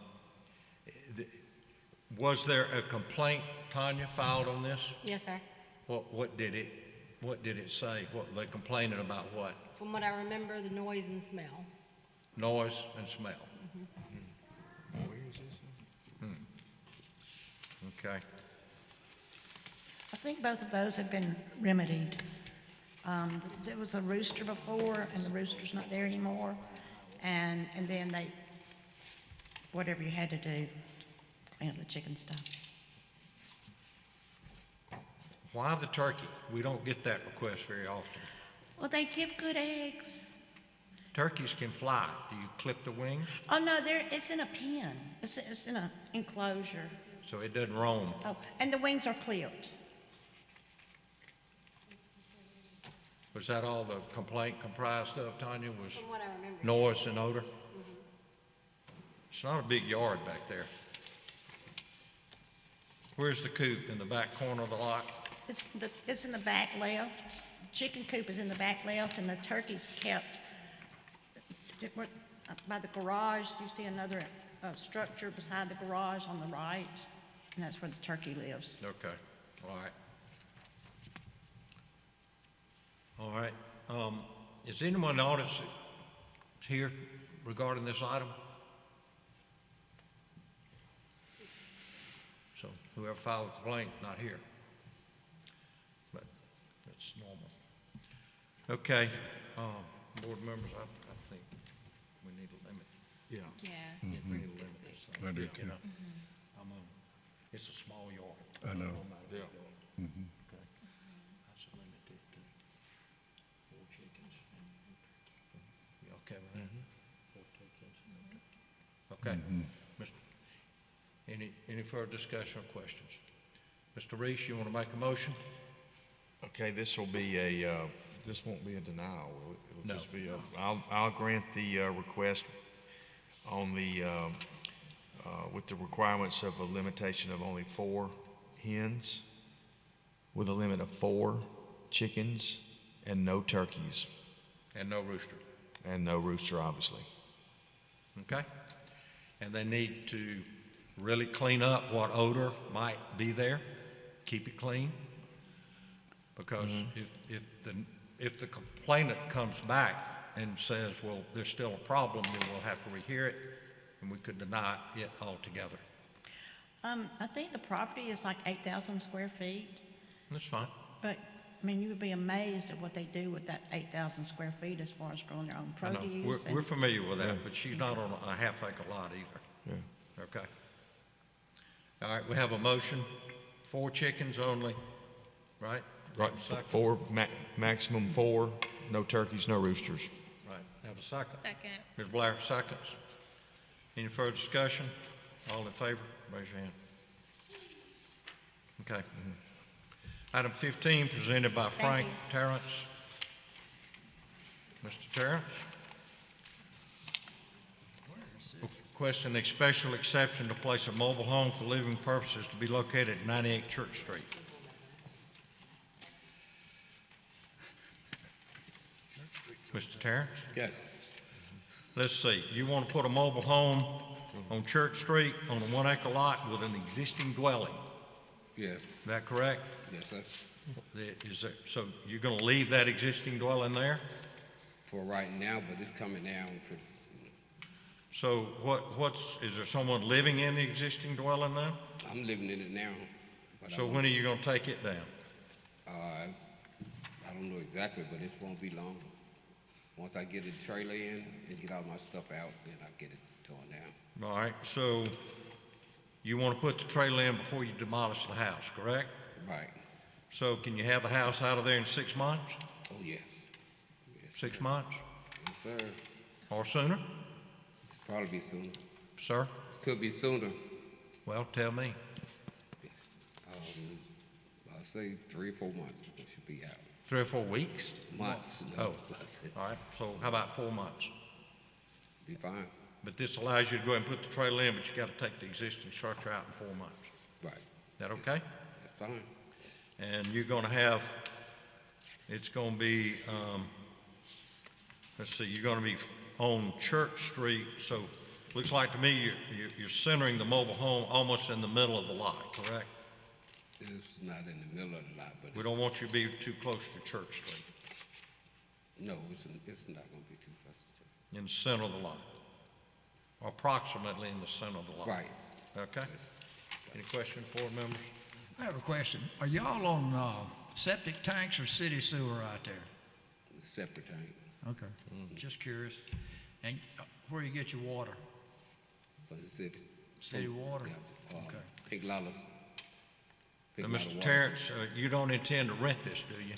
Was there a complaint, Tanya, filed on this? Yes, sir. What did it say? What, they complaining about what? From what I remember, the noise and smell. Noise and smell. Where is this? Okay. I think both of those have been remedied. There was a rooster before, and the rooster's not there anymore. And then whatever you had to do, the chicken stuff. Why the turkey? We don't get that request very often. Well, they give good eggs. Turkeys can fly. Do you clip the wings? Oh, no, it's in a pen. It's in an enclosure. So it doesn't roam. Oh, and the wings are clipped. Was that all the complaint comprised of, Tanya, was From what I remember. noise and odor? It's not a big yard back there. Where's the coop? In the back corner of the lot? It's in the back left. The chicken coop is in the back left, and the turkey's kept by the garage. You see another structure beside the garage on the right, and that's where the turkey lives. Okay, all right. All right. Is anyone in the audience here regarding this item? So whoever filed a complaint, not here. But that's normal. Okay, board members, I think we need a limit. Yeah. We need a limit this thing. I do You too. know, it's a small yard. I know. Yeah. Mhm. Okay. That's a limited to 4 chickens. You okay with that? 4 chickens and no turkey. Okay. Mhm. Any further discussion or questions? Mr. Reese, you want to make a motion? Okay, this will be this won't be a denial, will it? It'll No. just be I'll grant the request on the, with the requirements of a limitation of only 4 hens, with a limit of 4 chickens, and no turkeys. And no rooster. And no rooster, obviously. Okay? And they need to really clean up what odor might be there, keep it clean. Because if the complainant comes back and says, well, there's still a problem, then we'll have to rehear it, and we could deny it altogether. I think the property is like 8,000 square feet, That's fine. but, I mean, you would be amazed at what they do with that 8,000 square feet as far as growing their own I know. produce. We're familiar with that, but she's not on a half-acre lot either. Yeah. Okay. All right, we have a motion, 4 chickens only, right? Right, Second. 4, maximum 4, no turkeys, no roosters. Right, have a second. Second. Ms. Blair, seconds. Any further discussion? All in favor, raise your hand. Okay. Item 15, presented by Frank Terrence. Mr. Terrence? Requesting a special exception to place a mobile home for living purposes to be located at 98 Church Street. Mr. Terrence? Yes. Let's see, you want to put a mobile home on Church Street on a 1-acre lot with an existing dwelling, Yes. is that correct? Yes, sir. So you're going to leave that existing dwelling there? For right now, but it's coming down. So is there someone living in the existing dwelling now? I'm living in it now. But So when are you going to take it down? I don't know exactly, but it won't be long. Once I get the trailer in and get all my stuff out, then I'll get it torn down. All right, so you want to put the trailer in before you demolish the house, correct? Right. So can you have the house out of there in 6 months? Oh, yes. 6 months? Yes, sir. Or sooner? Probably be sooner. Sir? Could be sooner. Well, tell me. I'll say 3 or 4 months, it should be out. 3 or 4 weeks? Months. Oh, No, that's it. all right. So how about 4 months? Be fine. But this allows you to go ahead and put the trailer in, but you got to take the existing structure out in 4 months. Right. That okay? That's fine. And you're going to have, it's going to be, let's see, you're going to be on Church Street. So looks like to me you're centering the mobile home almost in the middle of the lot, correct? It's not in the middle of the lot, but We don't want you to be too close to Church Street, no, it's not going to be too close to. in the center of the lot, approximately in the center of the lot. Right. Okay? Any questions, board members? I have a question. Are y'all on septic tanks or city sewer out there? The separate tank. Okay. Just curious. And where you get your water? From the city. City water? Yeah. Okay. Pig Lawless. Now, Mr. Terrence, you don't intend to rent this, do you?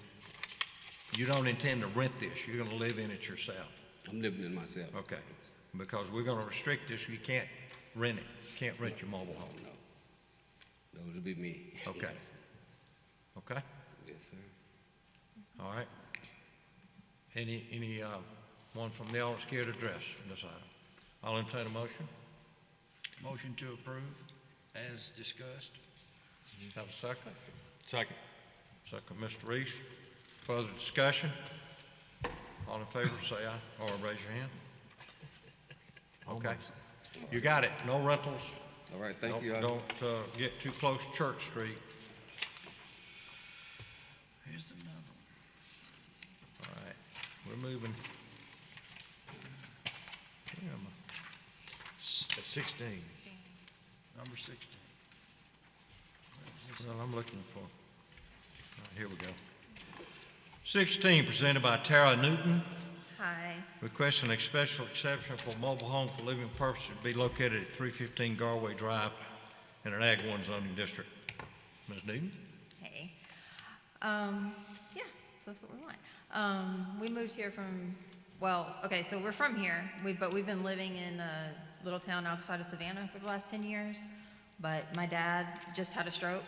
You don't intend to rent this. You're going to live in it yourself. I'm living in myself. Okay. Because we're going to restrict this. You can't rent it. You can't rent your mobile home. No, it'll be me. Okay. Okay? Yes, sir. All right. Any one from the audience care to address this item? I'll entertain a motion. Motion to approve as discussed. Have a second? Second. Second, Mr. Reese. Further discussion? All in favor, say aye, or raise your hand. Okay. You got it. No rentals. All right, thank you. Don't get too close to Church Street. Here's another one. All right. We're moving. At 16. Number 16. Well, I'm looking for, here we go. 16, presented by Tara Newton, Hi. requesting a special exception for mobile home for living purposes to be located at 315 Garway Drive in an Ag 1 zoning district. Ms. Newton? Hey. Yeah, so that's what we want. We moved here from, well, okay, so we're from here, but we've been living in a little town outside of Savannah for the last 10 years. But my dad just had a stroke,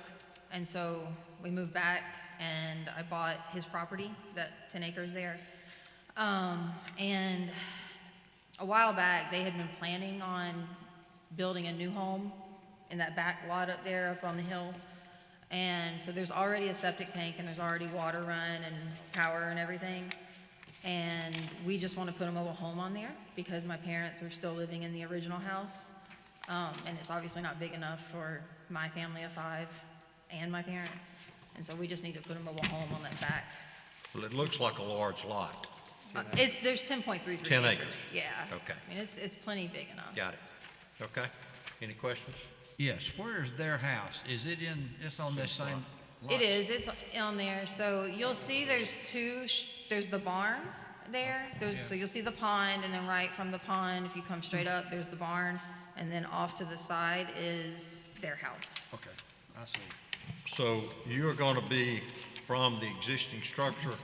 and so we moved back, and I bought his property, that 10 acres there. And a while back, they had been planning on building a new home in that back lot up there, up on the hill. And so there's already a septic tank, and there's already water run and power and everything. And we just want to put a mobile home on there because my parents are still living in the original house. And it's obviously not big enough for my family of 5 and my parents. And so we just need to put a mobile home on that back. Well, it looks like a large lot. There's 10.33 10 acres. Yeah. Okay. I mean, it's plenty big enough. Got it. Okay. Any questions? Yes. Where's their house? Is it in, it's on this same lot? It is, it's on there. So you'll see there's there's the barn there. So you'll see the pond, and then right from the pond, if you come straight up, there's the barn. And then off to the side is their house. Okay, I see. So you're going to be from the existing structure,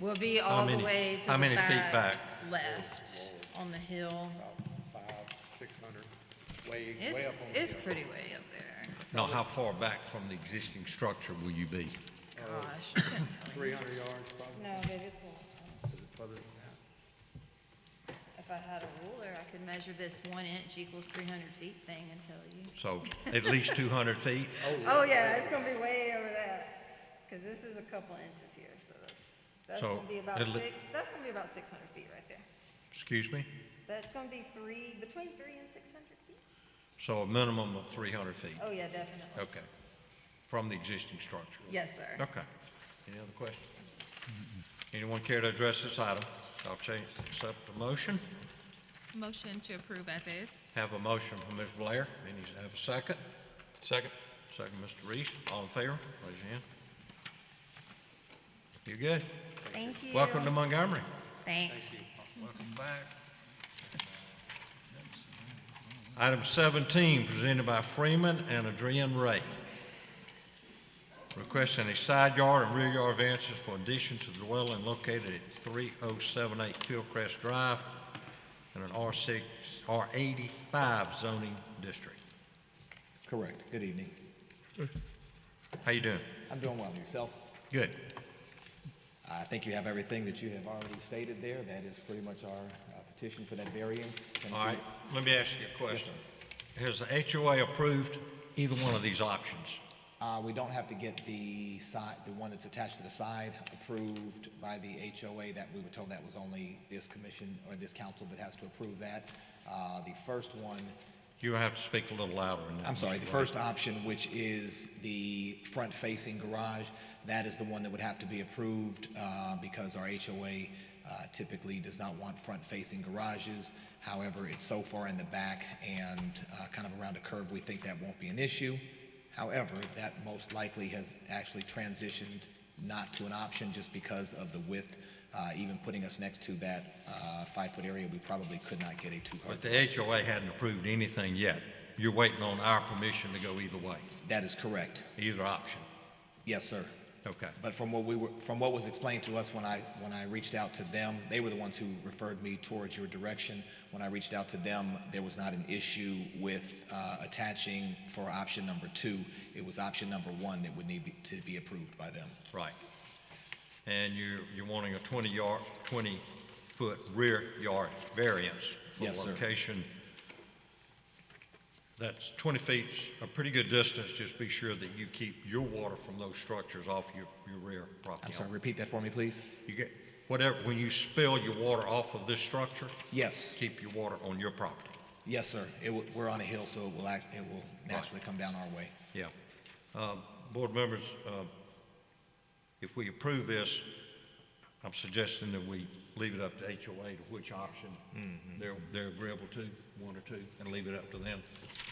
We'll be How all many- the way to how the many feet back? left on the hill. 500, 600, way It's, up on the it's hill. pretty way up there. no, how far back from the existing structure will you be? Gosh. I couldn't tell you. 300 yards probably. No, they just won't. Is it further than that? If I had a ruler, I could measure this 1 inch equals 300 feet thing and tell you. So at least 200 feet? Oh, yeah, it's gonna be way over that, because this is a couple inches here, so that's So gonna be about it'll- that's gonna be about 600 feet right there. Excuse me? That's gonna be between 3 and 600 feet. So a minimum of 300 feet? Oh, yeah, definitely. Okay. From the existing structure? Yes, sir. Okay. Any other questions? Anyone care to address this item? I'll accept the motion. Motion to approve as is. Have a motion from Ms. Blair. Any, have a second? Second. Second, Mr. Reese. All in favor? Raise your hand. You good? Thank you. Welcome to Montgomery. Thanks. Welcome back. Item 17, presented by Freeman and Adrian Ray. Requesting a side yard and rear yard variances for addition to the dwelling located at 3078 Fieldcrest Drive in an R6, R85 zoning district. Correct. Good evening. How you doing? I'm doing well. Yourself? Good. I think you have everything that you have already stated there. That is pretty much our petition for that variance. All right, let me ask you a question. Has the HOA approved either one of these options? We don't have to get the side, the one that's attached to the side, approved by the HOA. That we were told that was only this commission or this council that has to approve that. The first one. You have to speak a little louder. In that, I'm sorry. Mr. The White. first option, which is the front-facing garage, that is the one that would have to be approved because our HOA typically does not want front-facing garages. However, it's so far in the back and kind of around a curve, we think that won't be an issue. However, that most likely has actually transitioned not to an option just because of the width. Even putting us next to that 5-foot area, we probably could not get a two-car. But the HOA hadn't approved anything yet. You're waiting on our permission to go either way. That is correct. Either option. Yes, sir. Okay. But from what was explained to us when I reached out to them, they were the ones who referred me towards your direction. When I reached out to them, there was not an issue with attaching for option number 2. It was option number 1 that would need to be approved by them. Right. And you're wanting a 20-foot rear yard variance for Yes, sir. location. That's 20 feet, a pretty good distance. Just be sure that you keep your water from those structures off your rear property. I'm sorry, repeat that for me, please. You get whatever, when you spill your water off of this structure, Yes. keep your water on your property. Yes, sir. We're on a hill, so it will naturally come down our way. Yeah. Board members, if we approve this, I'm suggesting that we leave it up to HOA to which option they're agreeable to, 1 or 2, and leave it up to them.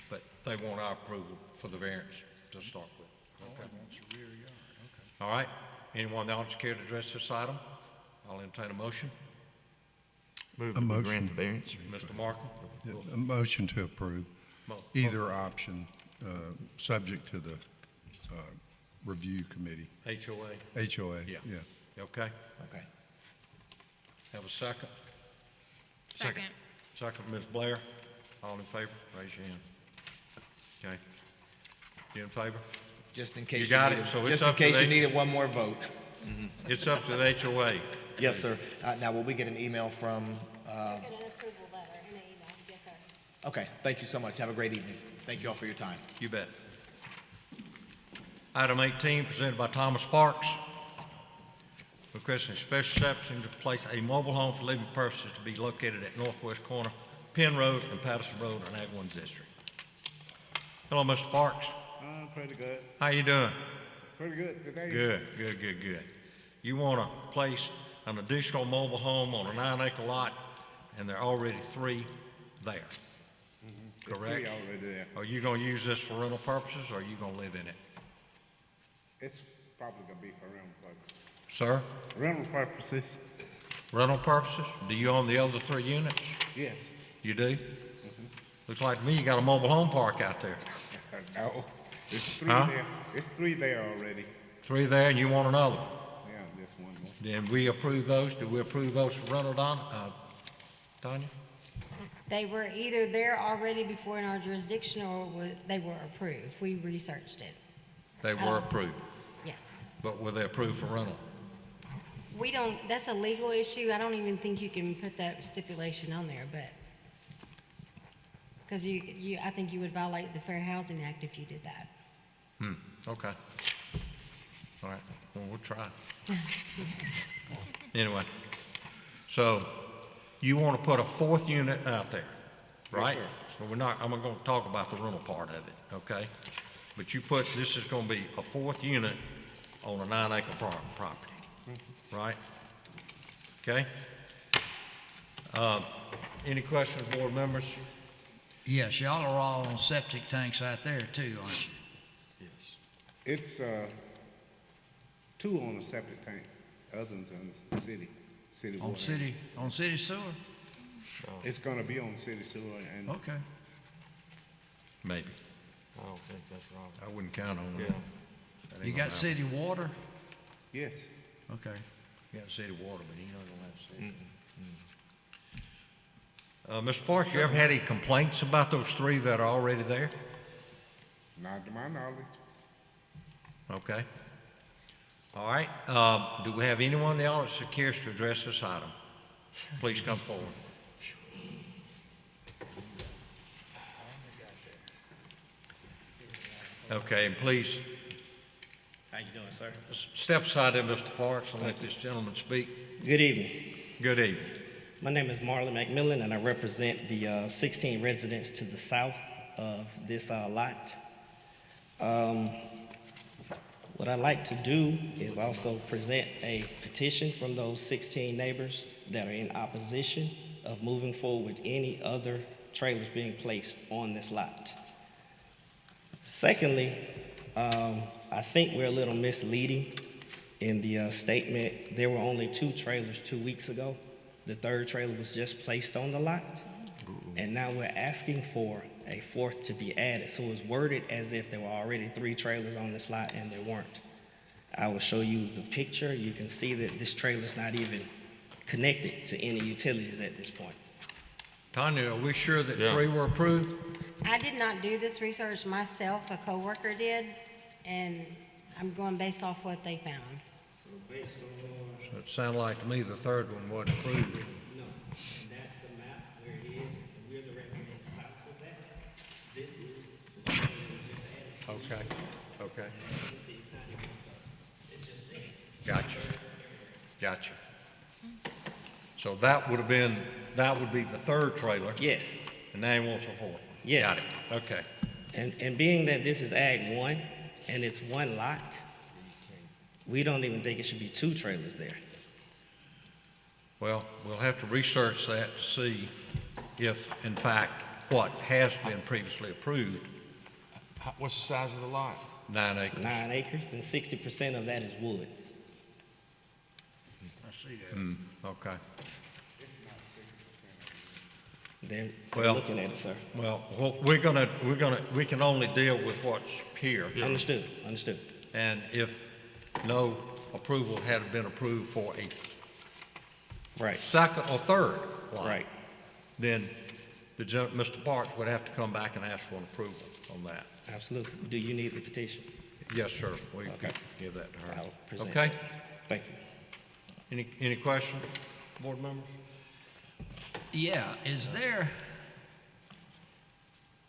But they want our approval for the variance to start with. Okay. All right. Anyone in the audience care to address this item? I'll entertain a motion. Move A that we motion. grant the variance. Mr. Markham? Yeah, a motion to approve either option, subject to the review committee. HOA? HOA, Yeah. yeah. Okay. Okay. Have a second? Second. Second, Ms. Blair. All in favor? Raise your hand. Okay. You in favor? Just in case You got it, needed, so it's just in up to case the- you needed one more vote. It's up to the HOA. Yes, sir. Now, will we get an email from? Get an approval letter and an email. Yes, sir. Okay. Thank you so much. Have a great evening. Thank you all for your time. You bet. Item 18, presented by Thomas Parks, requesting special exception to place a mobile home for living purposes to be located at northwest corner, Penn Road and Patterson Road in Ag 1 District. Hello, Mr. Parks. Pretty good. How you doing? Pretty good. Good day. Good. You want to place an additional mobile home on a 9-acre lot, and there are already 3 there, There's correct? 3 already there. Are you going to use this for rental purposes, or are you going to live in it? It's probably gonna be for rental purposes. Sir? Rental purposes? Rental purposes? Do you own the other 3 units? Yes. You do? Looks like to me you got a mobile home park out there. No, it's 3 Huh? there. It's 3 there already. 3 there, and you want another one? Yeah, just one more. Then we approve those. Do we approve those for rental, Tanya? They were either there already before in our jurisdiction or they were approved. We researched it. They were approved, Yes. but were they approved for rental? We don't, that's a legal issue. I don't even think you can put that stipulation on there, but, because I think you would violate the Fair Housing Act if you did that. Okay. All right, well, we'll try. Anyway, so you want to put a 4th unit out there, right? sir. So I'm going to talk about the rental part of it, okay? But this is going to be a 4th unit on a 9-acre property, right? Okay? Any questions, board members? Yes, y'all are all on septic tanks out there too, aren't you? It's 2 on the septic tank, others on the city water. On city sewer? It's gonna be on city sewer and. Okay. Maybe. I don't think that's wrong. I wouldn't count on Yeah. that. That You ain't got gonna city water? Yes. Okay. You got city water, but you're not going to have city. Mr. Parks, you ever had any complaints about those three that are already there? Not to my knowledge. Okay. All right, do we have anyone in the audience that cares to address this item? Please come forward. Okay, and please How you doing, sir? step aside there, Mr. Parks, and let this gentleman speak. Good evening. Good evening. My name is Marlon McMillan, and I represent the 16 residents to the south of this lot. What I'd like to do is also present a petition from those 16 neighbors that are in opposition of moving forward with any other trailers being placed on this lot. Secondly, I think we're a little misleading in the statement. There were only 2 trailers 2 weeks ago. The 3rd trailer was just placed on the lot, and now we're asking for a 4th to be added. So it's worded as if there were already 3 trailers on this lot, and there weren't. I will show you the picture. You can see that this trailer is not even connected to any utilities at this point. Tanya, are we sure that Yeah. 3 were approved? I did not do this research myself, a coworker did, and I'm going based off what they found. So it sounded like to me the 3rd one wasn't approved. No, and that's the map where it is, and we're the residents south of that. This is the trailer that was just added. Okay, okay. You can see it's not even, it's just there. Gotcha. Gotcha. So that would be the 3rd trailer? Yes. And now he wants a 4th? Yes. Got it, okay. And being that this is Ag 1, and it's one lot, we don't even think it should be 2 trailers there. Well, we'll have to research that to see if, in fact, what has been previously approved. What's the size of the lot? 9 acres. 9 acres, and 60% of that is woods. I see that. Okay. They're Well, looking at it, sir. Well, we can only deal with what's here. Understood, understood. And if no approval had been approved for a Right. 2nd or 3rd lot, Right. then Mr. Parks would have to come back and ask for an approval on that. Absolutely. Do you need the petition? Yes, sir. We Okay. can give that to her. I'll present Okay? that. Thank you. Any questions, board members? Yeah,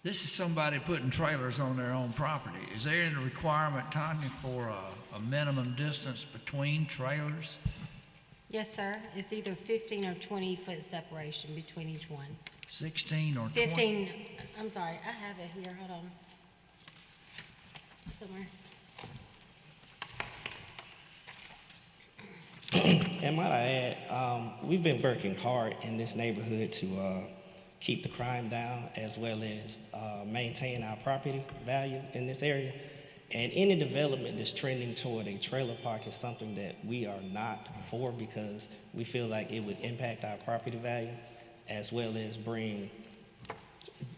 this is somebody putting trailers on their own property. Is there any requirement, Tanya, for a minimum distance between trailers? Yes, sir. It's either 15 or 20-foot separation between each one. 16 or 20? 15, I'm sorry, I have it here, hold on. Somewhere. And might I add, we've been working hard in this neighborhood to keep the crime down as well as maintain our property value in this area. And any development that's trending toward a trailer park is something that we are not for because we feel like it would impact our property value as well as bring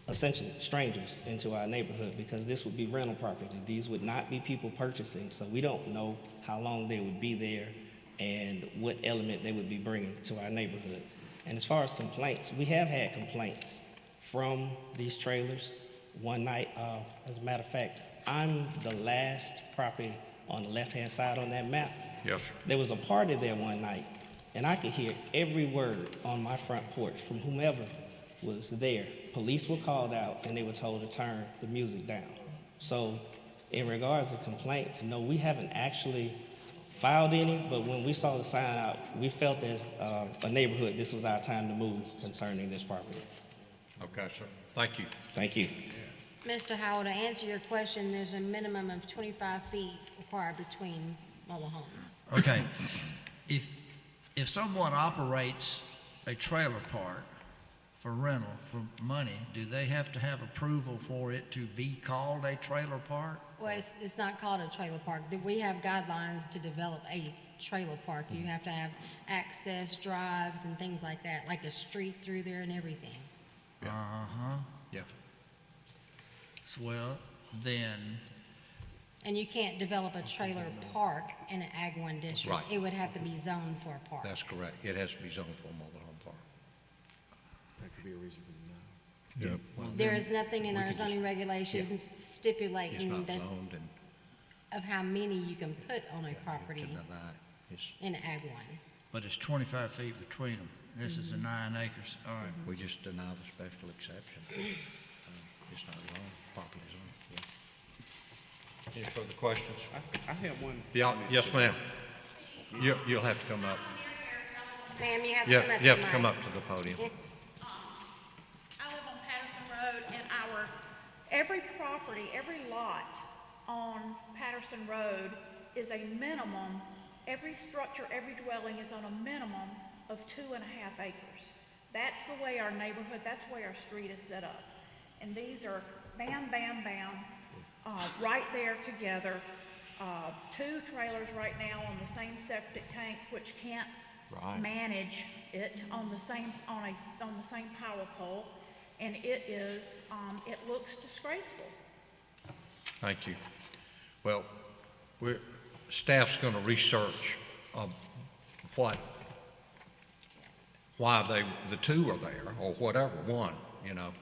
essentially strangers into our neighborhood because this would be rental property. These would not be people purchasing, so we don't know how long they would be there and what element they would be bringing to our neighborhood. And as far as complaints, we have had complaints from these trailers. One night, as a matter of fact, I'm the last property on the left-hand side on that map. Yes, sir. There was a party there one night, and I could hear every word on my front porch from whomever was there. Police were called out, and they were told to turn the music down. So in regards to complaints, no, we haven't actually filed any, but when we saw the sign out, we felt as a neighborhood, this was our time to move concerning this property. Okay, sir. Thank you. Thank you. Mr. Howell, to answer your question, there's a minimum of 25 feet required between mobile homes. Okay. If someone operates a trailer park for rental, for money, do they have to have approval for it to be called a trailer park? Well, it's not called a trailer park. We have guidelines to develop a trailer park. You have to have access drives and things like that, like a street through there and everything. Uh-huh. Yeah. Well, then, And you can't develop a trailer park in an Ag 1 district. Right. It would have to be zoned for a park. That's correct. It has to be zoned for a mobile home park. be a reason for denial. Yep. There is nothing in we our can just- zoning regulations It's stipulating not that, zoned and of how many you can put on a you property can deny it. It's, in Ag 1. But it's 25 feet between them. This is the 9 acres. All right. we just deny the special exception. It's not zoned, property zoned, yeah. Any further questions? I have one. Yeah, comment. yes, ma'am. You'll have to come up. Ma'am, you have to You come up to you have the to come mic. up to the podium. I live on Patterson Road, and every property, every lot on Patterson Road is a minimum, every structure, every dwelling is on a minimum of 2.5 acres. That's the way our neighborhood, that's the way our street is set up. And these are bam, bam, bam, right there together. 2 trailers right now on the same septic tank, which can't Right. manage it on the same power pole, and it is it looks disgraceful. Thank you. Well, staff's going to research why the 2 are there, or whatever, 1, you know.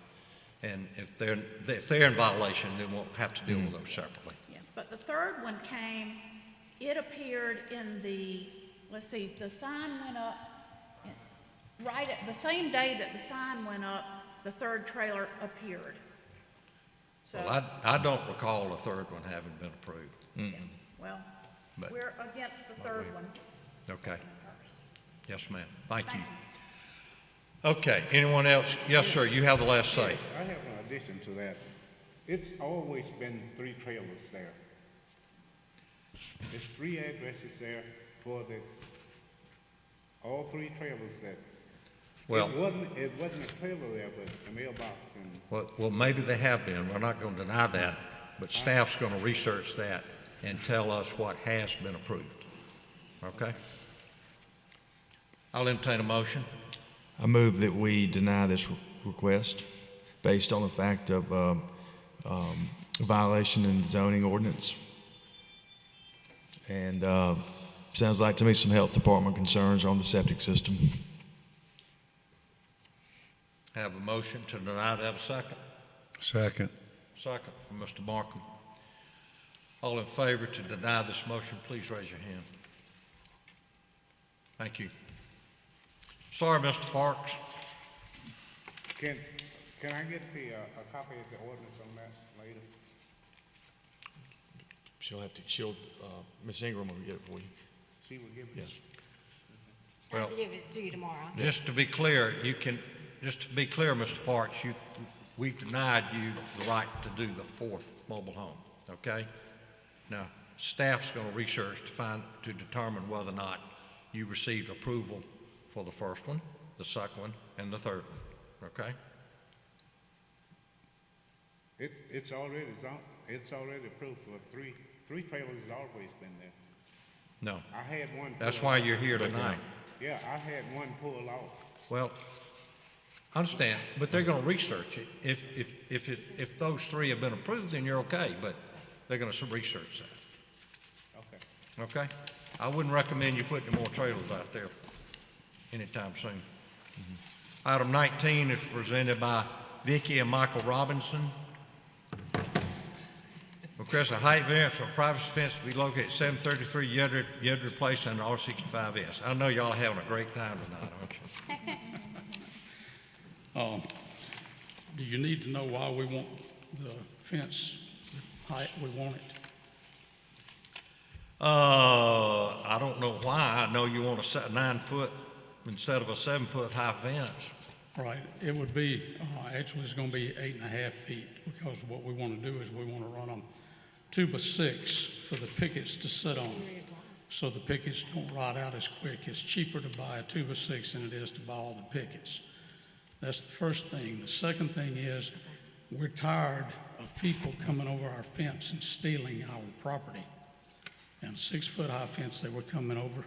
And if they're in violation, then we'll have to deal with those separately. Yeah. But the third one came, it appeared in the, let's see, the sign went up, right at the same day that the sign went up, the third trailer appeared. So, Well, I don't recall the 3rd one having been approved. well, But- we're against the third one. Okay. Yes, ma'am. Thank you. Okay, anyone else? Yes, sir, you have the last say. I have an addition to that. It's always been 3 trailers there. There's 3 addresses there for all 3 trailers that. Well- It wasn't a trailer there, but a mailbox and. Well, maybe they have been. We're not going to deny that, but staff's going to research that and tell us what has been approved. Okay? I'll entertain a motion. I move that we deny this request based on the fact of violation in the zoning ordinance. And sounds like to me some health department concerns on the septic system. Have a motion to deny. Do I have a second? Second. Second from Mr. Markham. All in favor to deny this motion, please raise your hand. Thank you. Sorry, Mr. Parks. Can I get a copy of the ordinance on that later? Ms. Ingram will get it for you. She will give it. Yes. Well, I'll give it to you tomorrow. just to be clear, Mr. Parks, we've denied you the right to do the 4th mobile home, okay? Now, staff's going to research to determine whether or not you received approval for the 1st one, the 2nd one, and the 3rd one, okay? It's already approved for 3 trailers has always been there. No. I had one. That's pull why off. you're here tonight. Yeah, I had one pull off. Well, I understand, but they're going to research it. If those 3 have been approved, then you're okay, but they're going to research that. Okay. Okay? I wouldn't recommend you putting more trailers out there anytime soon. Item 19 is presented by Vicki and Michael Robinson. Request a height variance for a privacy fence to be located at 733 Yedred Place under R65S. I know y'all are having a great time tonight, aren't you? Do you need to know why we want the fence height we want it? I don't know why. I know you want a 9-foot instead of a 7-foot high fence. Right, it would be, actually it's gonna be 8.5 feet, because what we wanna do is we wanna run them 2x6 for the pickets to sit on, so the pickets don't rot out as quick. It's cheaper to buy a 2x6 than it is to buy all the pickets. That's the first thing. The second thing is, we're tired of people coming over our fence and stealing our property. And 6-foot high fence they were coming over,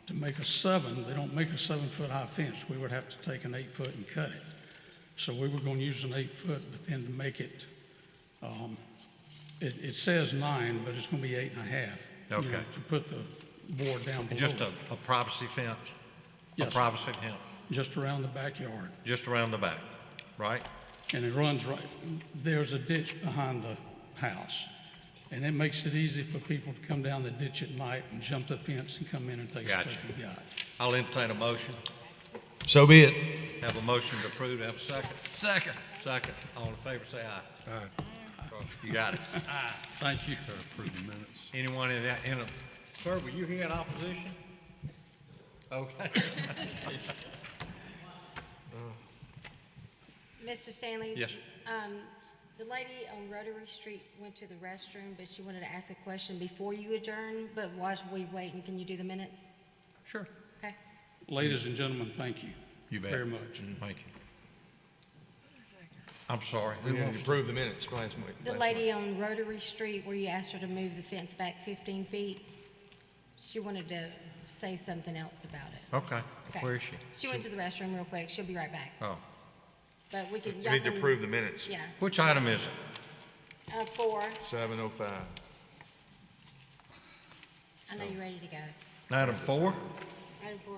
to make a 7, they don't make a 7-foot high fence. We would have to take an 8-foot and cut it. So we were gonna use an 8-foot, but then to make it, it says 9, but it's gonna be 8.5. Okay. To put the board down below. Just a privacy fence? Yes, A sir. privacy fence? just around the backyard. just around the back, right? And it runs right, there's a ditch behind the house. And it makes it easy for people to come down the ditch at night and jump the fence and come in and take Gotcha. stuff you got. I'll entertain a motion. So be it. Have a motion to approve. Have a second. Second. Second. All in favor, say aye. Aye. You got it. Thank you. Approve the minutes. Anyone in that, sir, were you here in opposition? Okay. Mr. Stanley? Yes. The lady on Rotary Street went to the restroom, but she wanted to ask a question before you adjourn, but while we waiting, can you do the minutes? Sure. Okay. Ladies and gentlemen, thank you. You bet. Very much. Thank you. I'm sorry. We didn't approve the minutes last week. The lady on Rotary Street where you asked her to move the fence back 15 feet, she wanted to say something else about it. Okay. Okay. Where is she? She went to the restroom real quick. She'll be right back. Oh. But we can. We need to approve the minutes. Yeah. Which item is it? 4. 7:05. I know you're ready to go. Item 4? Item 4.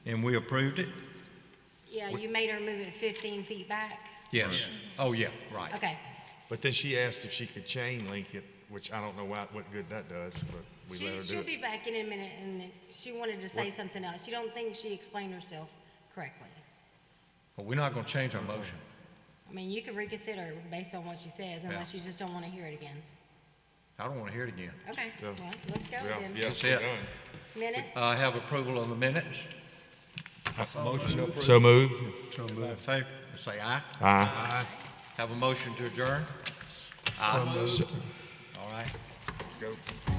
And we approved it? Yeah, you made her move it 15 feet back. Yes. Oh, yeah, right. Okay. But then she asked if she could chain link it, which I don't know what good that does, but we let her do She'll it. be back in a minute, and she wanted to say What? something else. You don't think she explained herself correctly? Well, we're not going to change our motion. I mean, you can reconsider based on what she says, unless you just don't want to hear it again. I don't want to hear it again. Okay, Yeah. well, let's go Yeah, then. That's it. Minutes? I have approval of the minutes. Motion to approve. So moved. Everybody in favor, say aye. Aye. Have a motion to adjourn? So moved. All right, let's go.